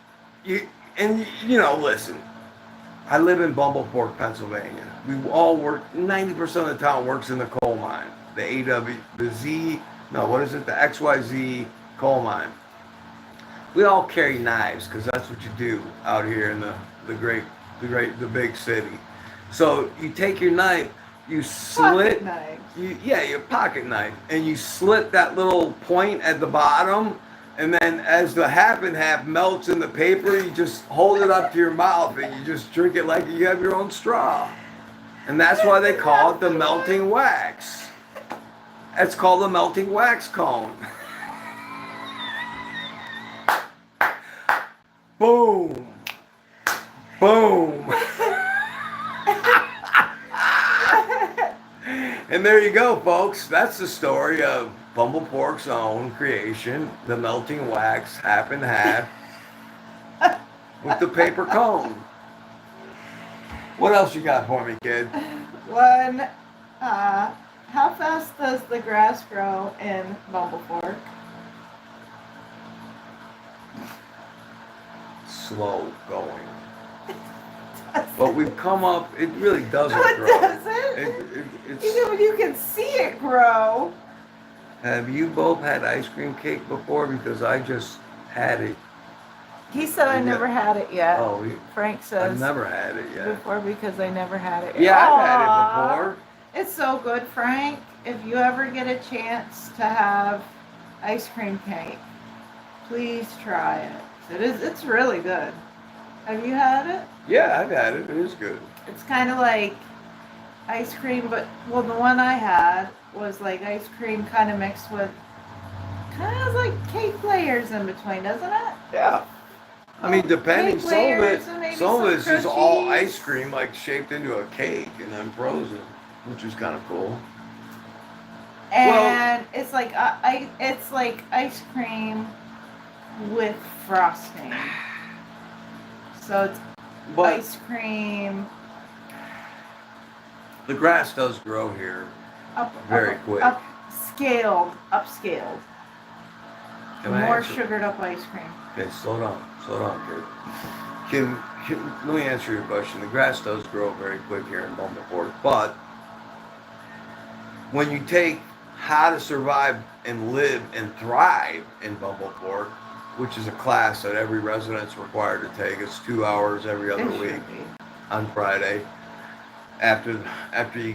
listen. I live in BUMBLEFORK, Pennsylvania. We all work. 90% of the town works in the coal mine. The XYZ coal mine. We all carry knives because that's what you do out here in the big city. So you take your knife, you slit, your pocket knife, and you slit that little point at the bottom, and then as the half and half melts in the paper, you just hold it up to your mouth and you just drink it like you have your own straw. And that's why they call it the Melting Wax. It's called the Melting Wax cone. Boom. Boom. And there you go, folks. That's the story of BUMBLEFORK's own creation, the melting wax, half and half, with the paper cone. What else you got for me, kid? One, how fast does the grass grow in BUMBLEFORK? Slow going. But we've come up, it really doesn't No, it grow. doesn't. It's, Even when you can see it grow. have you both had ice cream cake before? Because I just had it. He said I never had it yet. Oh, Frank I've says never had it yet. before because I never had it. Yeah, I've Aw. had it before. It's so good, Frank. If you ever get a chance to have ice cream cake, please try it. It's really good. Have you had it? Yeah, I've had it. It is good. It's kind of like ice cream, but well, the one I had was like ice cream kind of mixed with kind of like cake layers in between, doesn't it? Yeah. I mean, depending, Cake layers and maybe some of some this is all crunchies. ice cream, like shaped into a cake and then frozen, which is kind of cool. And it's like it's like ice cream with frosting. So it's But ice cream the grass does grow here very quick. upscaled. Can I More answer? sugared up ice cream. Okay, slow down, kid. Let me answer your question. The grass does grow very quick here in BUMBLEFORK, but when you take how to survive and live and thrive in BUMBLEFORK, which is a class that every resident's required to take, it's 2 hours every other It should week be. on Friday. After you,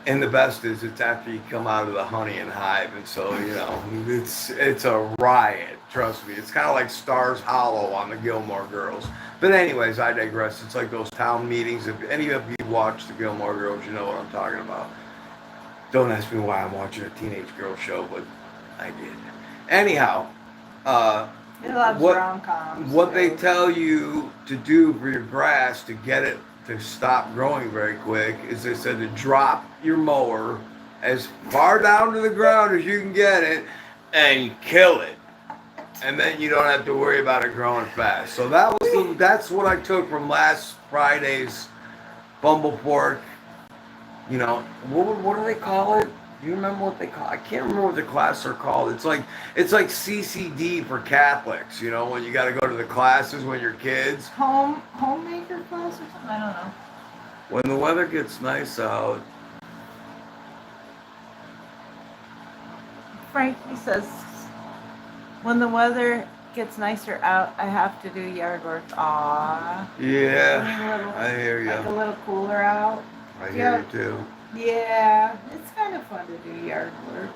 and the best is it's after you come out of the honey and hive, and so it's a riot. Trust me, it's kind of like Stars Hollow on the Gilmore Girls. But anyways, I digress. It's like those town meetings. If any of you watch the Gilmore Girls, you know what I'm talking about. Don't ask me why I'm watching a teenage girl show, but I did. Anyhow, It loves rom-coms. what they too. tell you to do for your grass to get it to stop growing very quick is they said to drop your mower as far down to the ground as you can get it and kill it. And then you don't have to worry about it growing fast. So that's what I took from last Friday's BUMBLEFORK. You know, what do they call it? Do you remember what they call it? I can't remember what the class are called. It's like CCD for Catholics, you know, when you got to go to the classes when you're kids. Homemaker class or something? I don't know. When the weather gets nice out. Frankie says, when the weather gets nicer out, I have to do yard work. Aww. Yeah, I hear Like a you. little cooler out. I hear you too. Yeah, it's kind of fun to do yard work.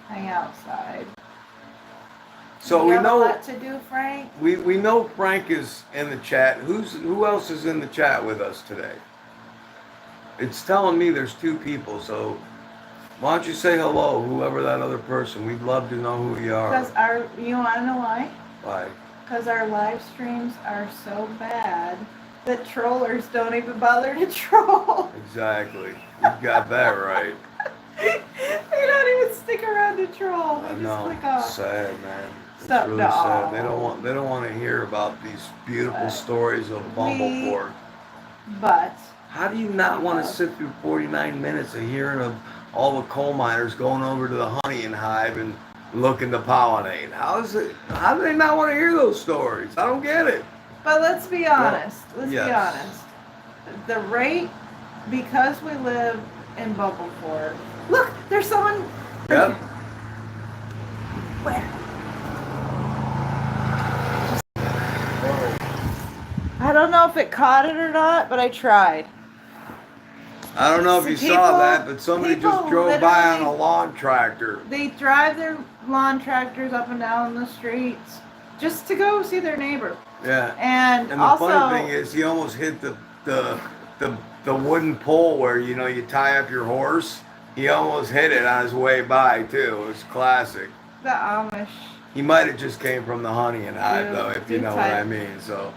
Hang outside. So you we have know a lot to do, Frank. we know Frank is in the chat. Who else is in the chat with us today? It's telling me there's 2 people, so why don't you say hello, whoever that other person. We'd love to know who you are. Because you want to know why? Why? Because our live streams are so bad that trollers don't even bother to troll. Exactly. You got that right. They don't even stick around to troll. They I just know. click off. Sad, man. It's So- really no. sad. They don't want to hear about these beautiful stories of BUMBLEFORK. But How do you not want to sit through 49 minutes of hearing of all the coal miners going over to the honey and hive and looking to pollinate? How do they not want to hear those stories? I don't get it. let's be honest. Let's yes. be honest. The rate, because we live in BUMBLEFORK. Look, there's someone. Yep. Where? I don't know if it caught it or not, but I tried. I don't know if you People- saw that, but somebody just people drove by on a literally- lawn tractor. They drive their lawn tractors up and down the streets just to go see their neighbor. Yeah. And And the also, funny thing is, he almost hit the wooden pole where you tie up your horse. He almost hit it on his way by too. It was classic. the Amish. He might have just came from the honey and hive Yeah, though, if you good know what I time. mean. So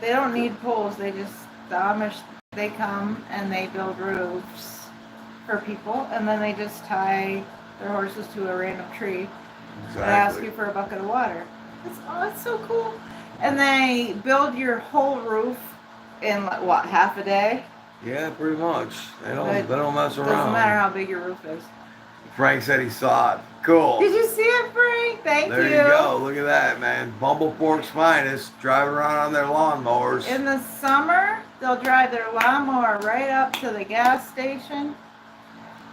They don't need poles. They just, the Amish, they come and they build roofs for people, and then they just tie their horses to a random tree and ask you for a bucket of water. It's so cool. And they build your whole roof in like, what, half a day? Yeah, pretty much. They don't mess around. Doesn't matter how big your roof is. Frank said he saw it. Cool. Did you see it, Frank? Thank you. There you go. Look at that, man. BUMBLEFORK's finest, driving around on their lawnmowers. In the summer, they'll drive their lawnmower right up to the gas station,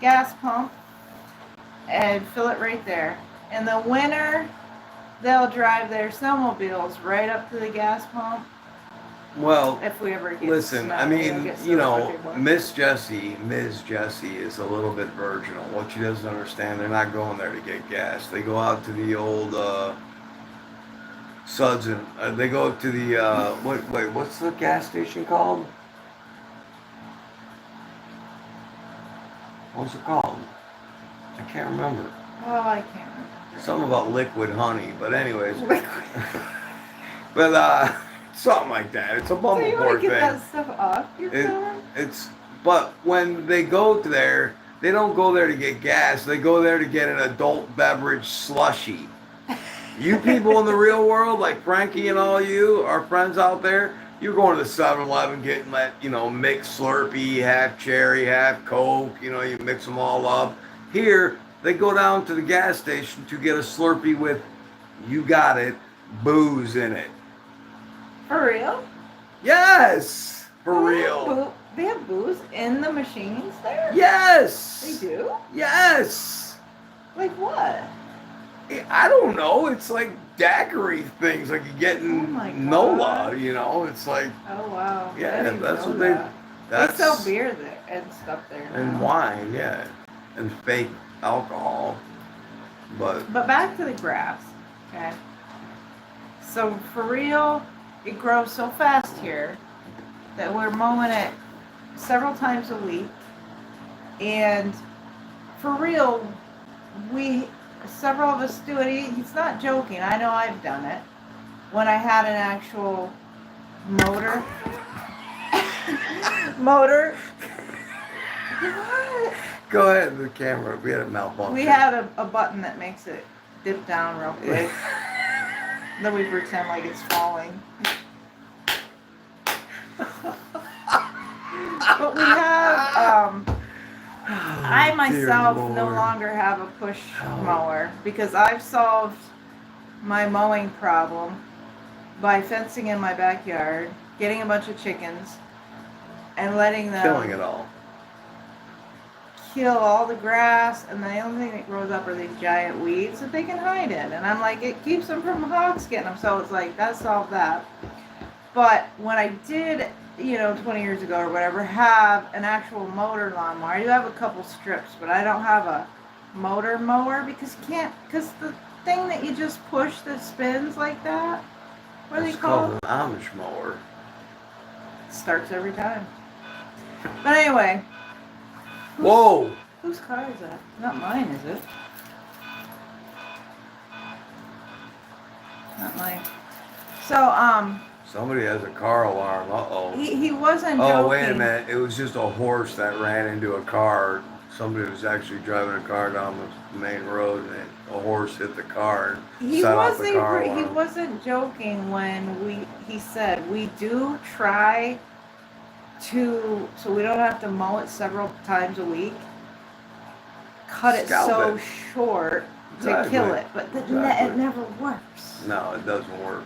gas pump, and fill it right there. In the winter, they'll drive their snowmobiles right up to the gas pump. Well, if we ever get listen, snow, I mean, you know, Ms. Jessie is a little bit virginal. What she doesn't understand, they're not going there to get gas. They go out to the old Suds and they go to the what's the gas station called? What's it called? I can't remember. Oh, I can't remember. Something about liquid honey, but anyways. Liquid. But something like that. It's a BUMBLEFORK thing. So you want to get that stuff off your phone? But when they go there, they don't go there to get gas. They go there to get an adult beverage slushy. You people in the real world, like Frankie and all you, our friends out there, you're going to the 7-Eleven getting that, mixed Slurpee, half cherry, half Coke, you mix them all up. Here, they go down to the gas station to get a Slurpee with, you got it, booze in it. For real? Yes! For real. They have booze in the machines there? Yes! They do? Yes! Like what? I don't know. It's like daiquiri things like you get in NOLA, It's like... Oh, wow. Yeah, that's what they... They sell beer there and stuff there now. And wine, yeah. And fake alcohol. But back to the grass, okay? So, for real, it grows so fast here that we're mowing it several times a week. And for real, several of us do it. He's not joking. I know I've done it. When I had an actual motor. What? Go ahead, the camera. We had a malfunction. We had a button that makes it dip down real quick. Then we pretend like it's falling. But we have, I myself no longer have a push mower because I've solved my mowing problem by fencing in my backyard, getting a bunch of chickens, and letting them killing it all. Kill all the grass, and the only thing that grows up are these giant weeds that they can hide in. And I'm like, it keeps them from hogs getting them. So it's like, that solved that. But when I did, 20 years ago or whatever, have an actual motor lawnmower, I do have a couple strips, but I don't have a motor mower because the thing that you just push that spins like that, what are they called? It's called an Amish mower. It starts every time. But anyway. Whoa! Whose car is that? Not mine, is it? Not mine. So, somebody has a car alarm. Uh-oh. He wasn't joking. Oh, wait a minute. It was just a horse that ran into a car. Somebody was actually driving a car down the main road, and a horse hit the car and set off the car alarm. He wasn't joking when he said, we do try so we don't have to mow it several times a week, cut it so short to kill it, but it never works. No, it doesn't work.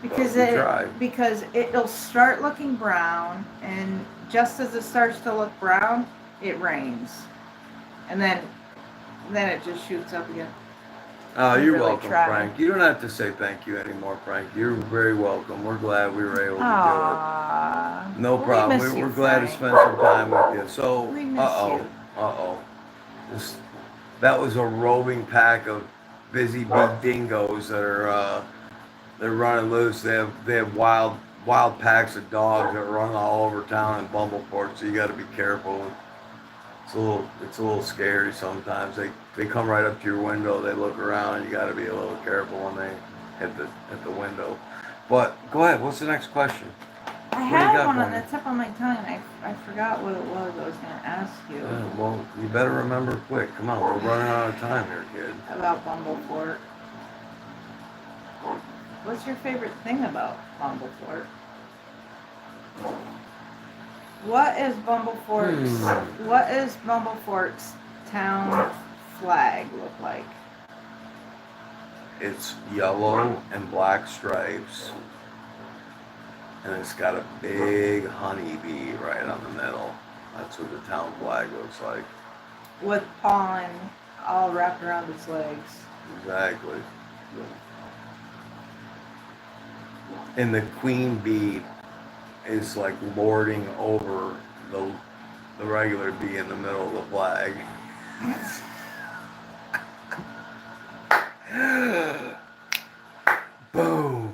Because it'll start looking brown, and just as it starts to look brown, it rains, and then it just shoots up again. Oh, you're welcome, Frank. You don't have to say thank you anymore, Frank. You're very welcome. We're glad we were able to do it. No problem. We're glad to spend some time with you. So, that was a roving pack of busy bee dingoes that are they're running loose. They have wild packs of dogs that run all over town in BUMBLEFORK. So you got to be careful. It's a little scary sometimes. They come right up to your window. They look around. You got to be a little careful when they hit the window. But go ahead. What's the next question? I What do you had got one for on me? the tip of my tongue, and I forgot what it was. I was gonna ask you Yeah, well, you better remember quick. Come on, we're running out of time here, kid. about BUMBLEFORK. What's your favorite thing about BUMBLEFORK? What is BUMBLEFORK's town flag look like? It's yellow and black stripes. And it's got a big honeybee right on the middle. That's what the town flag looks like. With pollen all wrapped around its legs. Exactly. And the queen bee is like lording over the regular bee in the middle of the flag. Boom.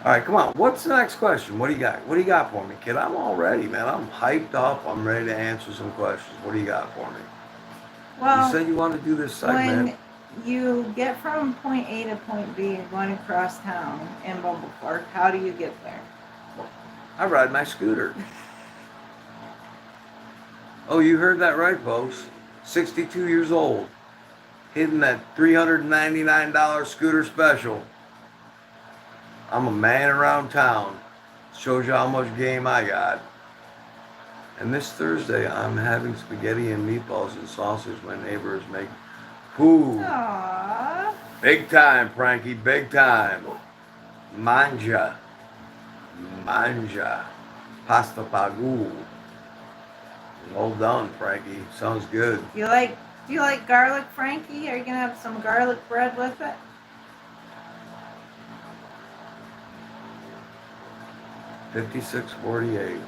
All right, come on. What's the next question? What do you got? What do you got for me, kid? I'm all ready, man. I'm hyped up. I'm ready to answer some questions. What do you got for me? Well, You said you want to do this segment. when you get from point A to point B and going across town in BUMBLEFORK, how do you get there? I ride my scooter. Oh, you heard that right, folks. 62 years old. Hitting that $399 scooter special. I'm a man around town. Shows you how much game I got. And this Thursday, I'm having spaghetti and meatballs and sausage my neighbors make. Ooh. Aww. Big time, Frankie. Big time. Manja. Manja. Pasta pagu. Well done, Frankie. Sounds good. Do you like garlic, Frankie? Are you gonna have some garlic bread with it? 5648.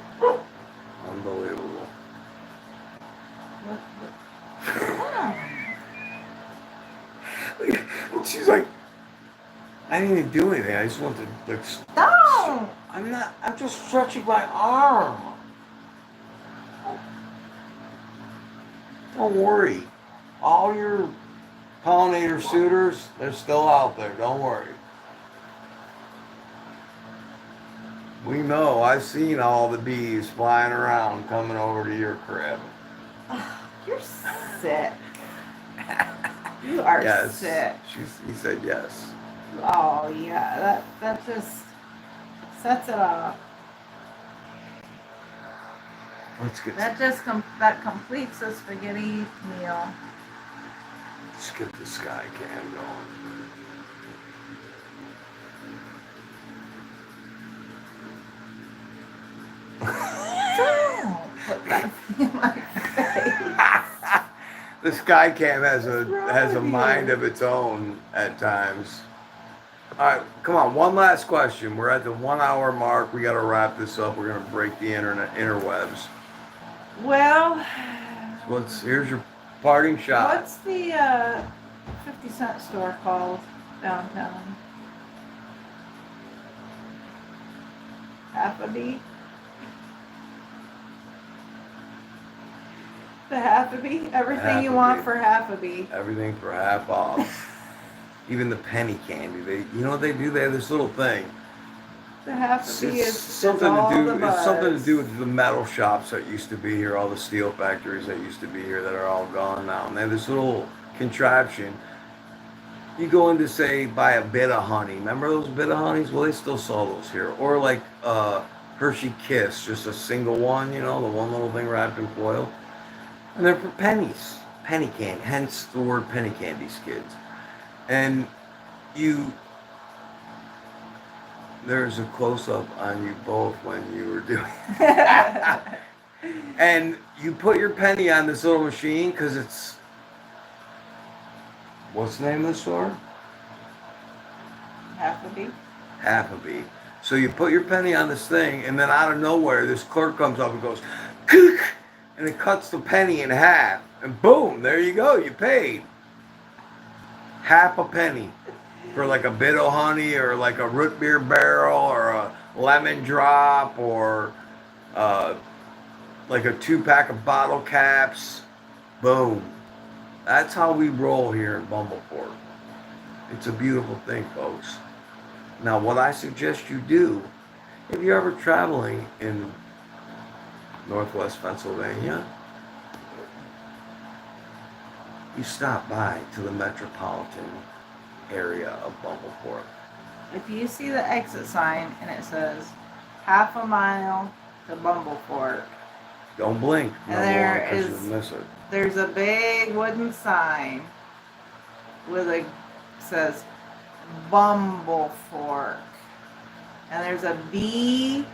Unbelievable. She's like, I didn't even do anything. I just want to like. Don't. I'm just stretching my arm. Don't worry. All your pollinator suitors, they're still out there. Don't worry. We know. I've seen all the bees flying around coming over to your crib. You're sick. You are Yes. sick. He said yes. Oh yeah, that just sets it off. Let's get That completes the spaghetti meal. let's get the sky cam going. Don't put that in my face. The sky cam has wrong a with mind you? of its own at times. All right, come on. One last question. We're at the 1 hour mark. We got to wrap this up. We're gonna break the interwebs. Well, Here's your parting shot. what's the 50-cent store called downtown? Happy? The Happy? Everything you want for Happy. Everything for half off. Even the penny candy. You know what they do? They have this little thing. The Happy It's is something all to do. the It's something to buzz. do with the metal shops that used to be here, all the steel factories that used to be here that are all gone now. And they have this little contraption. You go in to say buy a bit of honey. Remember those bit of honeys? Well, they still sell those here. Or like Hershey Kiss, just a single one. You know, the one little thing wrapped in foil. And they're for pennies, penny candy. Hence the word penny candies, kids. And there's a close-up on you both when you were doing and you put your penny on this little machine because it's, what's the name of the store? Happy. So you put your penny on this thing, and then out of nowhere this clerk comes up and goes "Kook," and it cuts the penny in half, and boom, there you go, you paid half a penny for like a bit of honey or like a root beer barrel or a lemon drop or like a 2-pack of bottle caps. Boom. That's how we roll here in BUMBLEFORK. It's a beautiful thing, folks. Now, what I suggest you do If you're ever traveling in Northwest Pennsylvania, you stop by to the metropolitan area of BUMBLEFORK. If you see the exit sign and it says half a mile to BUMBLEFORK, don't blink no and there more because is- you'll miss it. there's a big wooden sign with a says BUMBLEFORK, and there's a bee,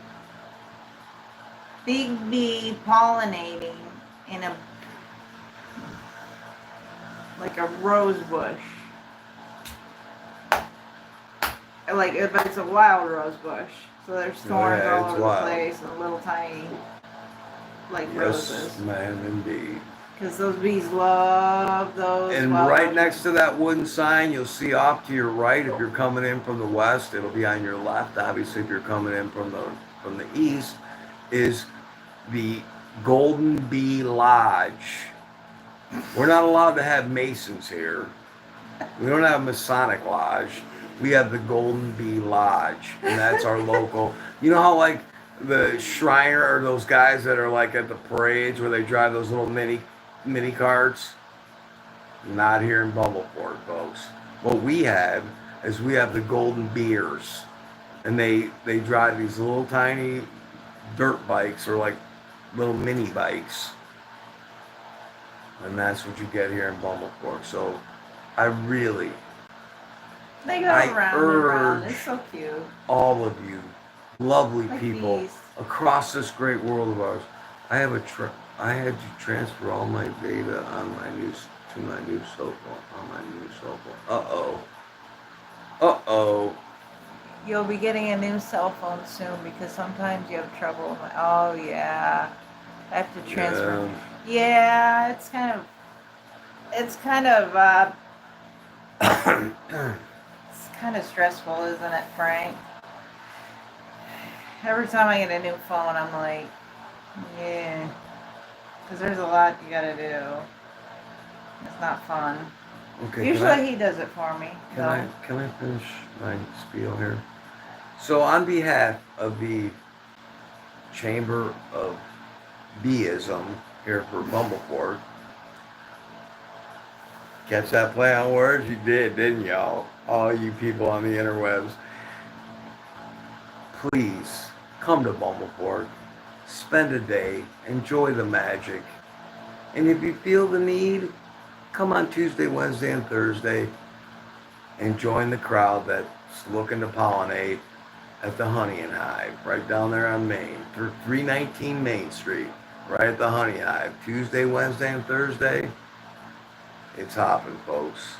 big bee pollinating in a like a rose bush. Like, but it's a wild rose bush, so there's thorns yeah, all it's over wild. the place and little tiny like roses. Yes, ma'am, indeed. Because those bees love those. And wild right roses. next to that wooden sign, you'll see off to your right. If you're coming in from the west, it'll be on your left. Obviously, if you're coming in from the east, is the Golden Bee Lodge. We're not allowed to have Masons here. We don't have Masonic Lodge. We have the Golden Bee Lodge, and that's our local. You know how like the Shriner or those guys that are like at the parades where they drive those little mini carts? Not here in BUMBLEFORK, folks. What we have is we have the Golden Beers, and they drive these little tiny dirt bikes or like little mini bikes, and that's what you get here in BUMBLEFORK. So I really They go I around and around. urge It's so cute. all of you lovely Like people bees. across this great world of ours. I had to transfer all my data on to my new cell phone. Uh-oh. You'll be getting a new cell phone soon because sometimes you have trouble. Oh yeah, I have to transfer. Yeah, it's kind of it's kind of stressful, isn't it, Frank? Every time I get a new phone, I'm like, yeah, because there's a lot you gotta do. It's not fun. Okay. Usually he does it for me. Can I finish my spiel here? So on behalf of the Chamber of Beeism here for BUMBLEFORK, catch that play on words? You did, didn't y'all? All you people on the interwebs. Please come to BUMBLEFORK, spend a day, enjoy the magic, and if you feel the need, come on Tuesday, Wednesday, and Thursday and join the crowd that's looking to pollinate at the Honey and Hive, right down there on Main, 319 Main Street, right at the Honey Hive. Tuesday, Wednesday, and Thursday, it's hopping, folks.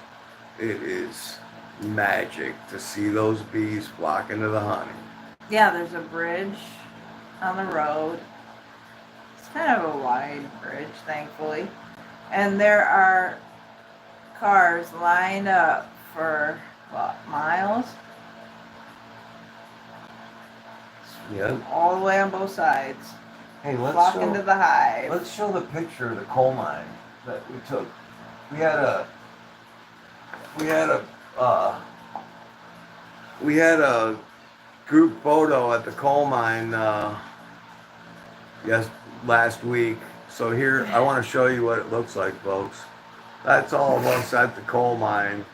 It is magic to see those bees flocking to the honey. Yeah, there's a bridge on the road. It's kind of a wide bridge, thankfully. And there are cars lined up for, what, miles? Yeah. All the way on both sides. Hey, Flocking to the hive. let's show the picture of the coal mine that we took. We had a group photo at the coal mine last week. So here, I want to show you what it looks like, folks. That's all of us at the coal mine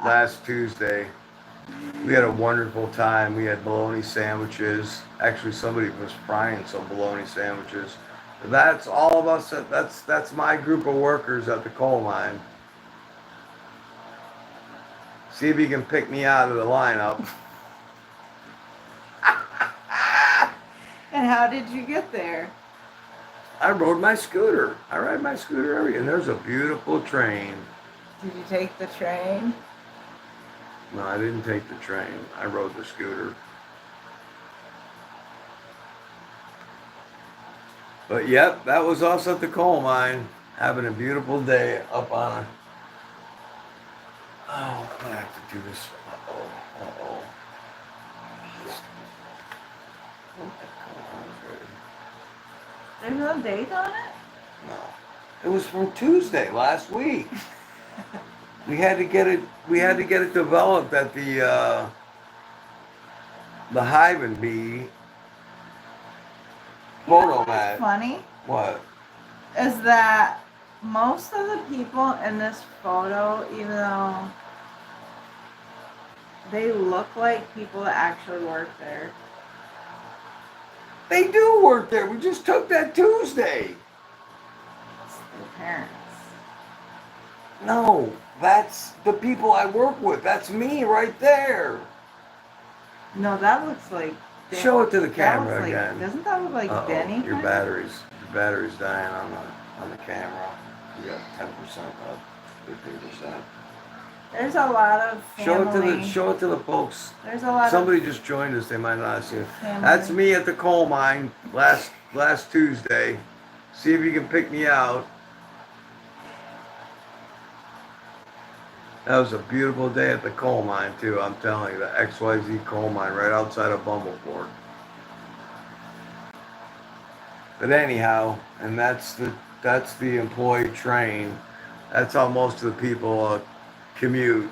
last Tuesday. We had a wonderful time. We had bologna sandwiches. Actually, somebody was frying some bologna sandwiches. That's all of us. That's my group of workers at the coal mine. See if you can pick me out of the lineup. And how did you get there? I rode my scooter. I ride my scooter every day. And there's a beautiful train. Did you take the train? No, I didn't take the train. I rode the scooter. But yep, that was us at the coal mine, having a beautiful day up on a... Oh, I'm gonna have to do this. Uh-oh. There's no date on it? No. It was from Tuesday last week. We had to get it developed at the the hive and bee You know photo what's mat. funny What? is that most of the people in this photo, even though they look like people that actually work there. They do work there. We just took that Tuesday. It's their parents. No, that's the people I work with. That's me right there. No, that looks like. Show it to the that camera looks like, again. doesn't that look like Benny? Your kinda? battery's dying on the camera. You got 10% left, 15%. There's a lot of family. Show it to the folks. There's a lot Somebody of just joined us. They might not have seen it. family. That's me at the coal mine last Tuesday. See if you can pick me out. That was a beautiful day at the coal mine too. I'm telling you, the XYZ coal mine right outside of BUMBLEFORK. But anyhow, and that's the employee train. That's how most of the people commute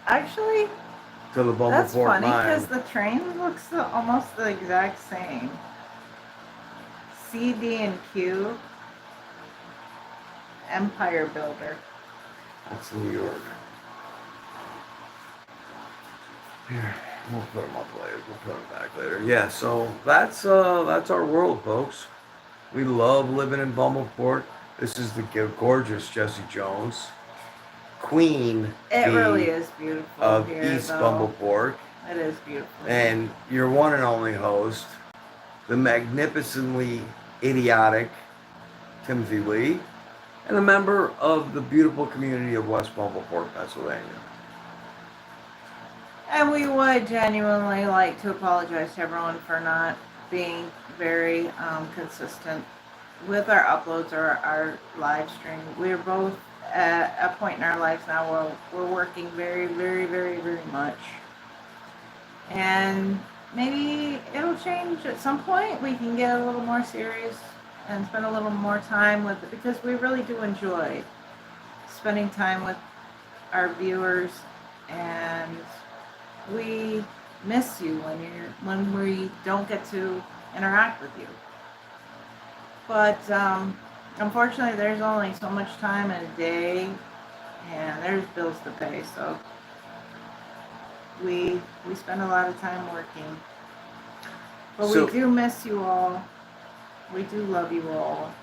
Actually, to the that's BUMBLEFORK funny mine. because the train looks almost the exact same. C, D, and Q. Empire Builder. That's New York. Here, we'll put them up later. We'll put them back later. Yeah, so that's our world, folks. We love living in BUMBLEFORK. This is the gorgeous Jessie Jones, Queen It bee really is beautiful of here, East though. BUMBLEFORK, It is beautiful. and your one and only host, the magnificently idiotic Timothy Lee, and a member of the beautiful community of West BUMBLEFORK, Pennsylvania. And we would genuinely like to apologize to everyone for not being very consistent with our uploads or our live stream. We're both at a point in our lives now where we're working very, very, very, very much. And maybe it'll change at some point. We can get a little more serious and spend a little more time with it because we really do enjoy spending time with our viewers, and we miss you when we don't get to interact with you. But unfortunately, there's only so much time in a day, and there's bills to pay. So we spend a lot of time working. But we do miss you all. We do love you all.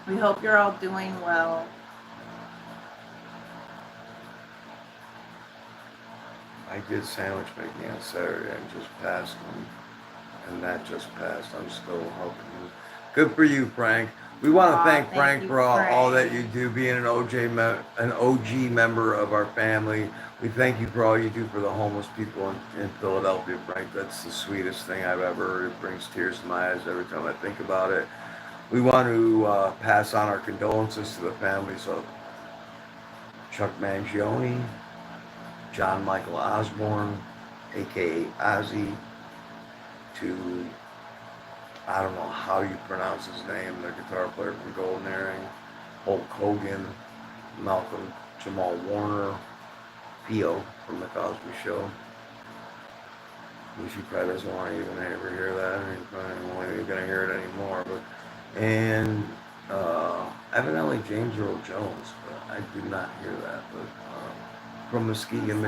We hope you're all doing well. I did sandwich making on Saturday and just passed them. And that just passed. I'm still helping you. Good for you, Frank. We want to thank Frank for all that you do, being an OG member of our family. We thank you for all you do for the homeless people in Philadelphia, Frank. That's the sweetest thing I've ever heard. It brings tears to my eyes every time I think about it. We want to pass on our condolences to the families of Chuck Mangione, John Michael Osborne, aka Ozzy, to, I don't know how you pronounce his name, the guitar player from Golden Earring, Hulk Hogan, Malcolm Jamal Warner, Theo from The Cosby Show. Which he probably doesn't want to even ever hear that, and he's probably not even going to hear it anymore. And evidently James Earl Jones, but I did not hear that. But from Muskegon,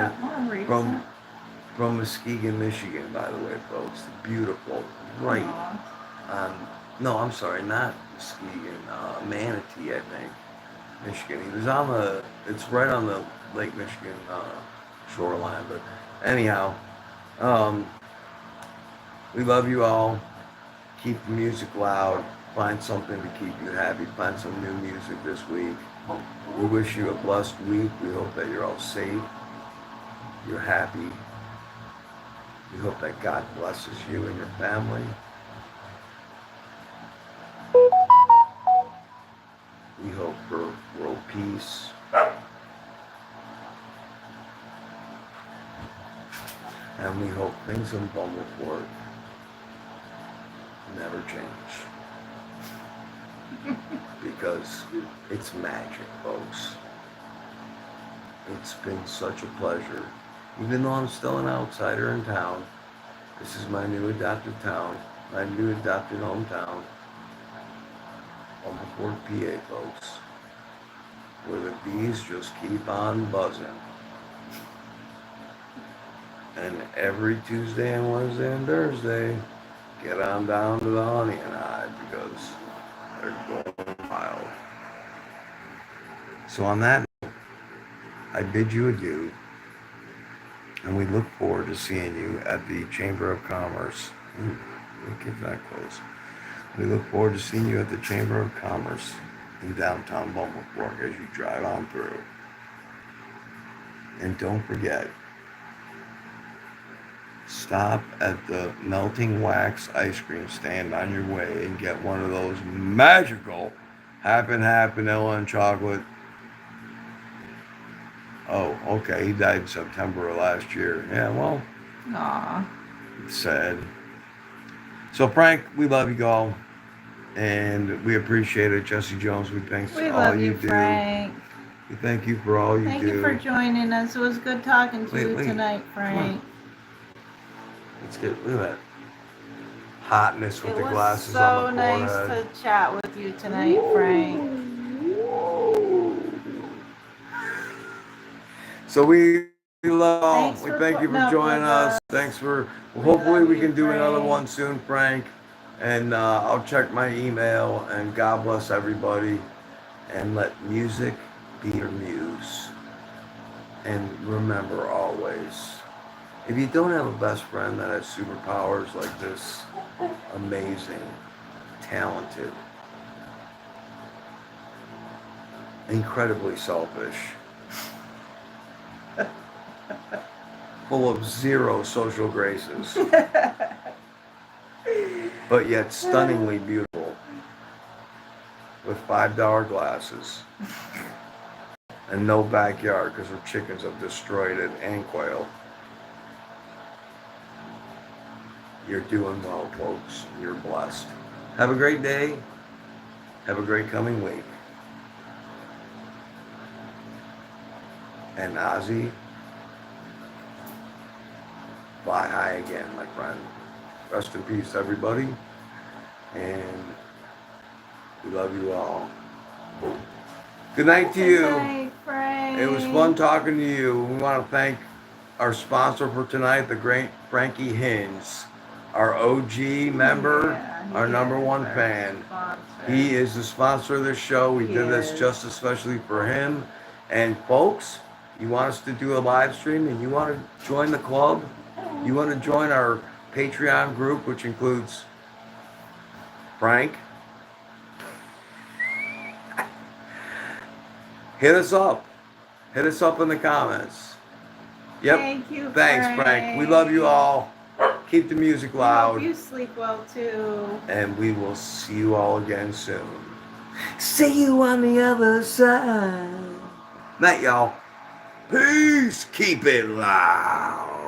from Muskegon, Michigan, by the way, folks. Beautiful, right on. No, I'm sorry, not Muskegon. Manatee, I think, Michigan. He was on the. It's right on the Lake Michigan shoreline. But anyhow, we love you all. Keep the music loud. Find something to keep you happy. Find some new music this week. We wish you a blessed week. We hope that you're all safe. You're happy. We hope that God blesses you and your family. We hope for world peace. And we hope things in BUMBLEFORK never change. Because it's magic, folks. It's been such a pleasure Even though I'm still an outsider in town, this is my new adopted town, my new adopted hometown, Bumbleford, PA, folks, where the bees just keep on buzzing. And every Tuesday and Wednesday and Thursday, get on down to the Honey and Hive because they're going wild. So on that note, I bid you adieu, and we look forward to seeing you at the Chamber of Commerce. Look at that close. We look forward to seeing you at the Chamber of Commerce in downtown BUMBLEFORK as you drive on through. And don't forget, stop at the Melting Wax ice cream stand on your way and get one of those magical half and half vanilla and chocolate. Oh, okay, he died in September of last year. Yeah, well, Aw. it's sad. So Frank, we love you all, and we appreciate it. Jesse Jones, we thank We all love you you, do. Frank. We thank you for all you Thank do. you for joining us. It was good talking to you Wait. tonight, Frank. Let's get look at that hotness with It the was glasses so on the nice forehead. to chat with you tonight, Frank. So we love. Thanks We for thank you putting for up joining with us. us. Thanks for. We Hopefully love we you, can do another Frank. one soon, Frank. And I'll check my email. And God bless everybody. And let music be your muse. And remember always, if you don't have a best friend that has superpowers like this, amazing, talented, incredibly selfish, full of zero social graces, but yet stunningly beautiful, with $5 glasses, and no backyard because her chickens have destroyed it, and quail. You're doing well, folks. You're blessed. Have a great day. Have a great coming week. And Ozzy, fly high again, my friend. Rest in peace, everybody. And we love you all. Good night to you. Good night, Frank. It was fun talking to you. We want to thank our sponsor for tonight, the great Frankie Hins, our OG member, our number one fan. He is the sponsor of this show. We did this just especially for him. And folks, you want us to do a live stream and you want to join the club? You want to join our Patreon group, which includes Frank? Hit us up. Hit us up in the comments. Yep. Thank you, Thanks, Frank. We love you all. Keep the music I loud. hope you sleep well too. And we will see you all again soon. See you on the other side. Night, y'all. Peace. Keep it loud.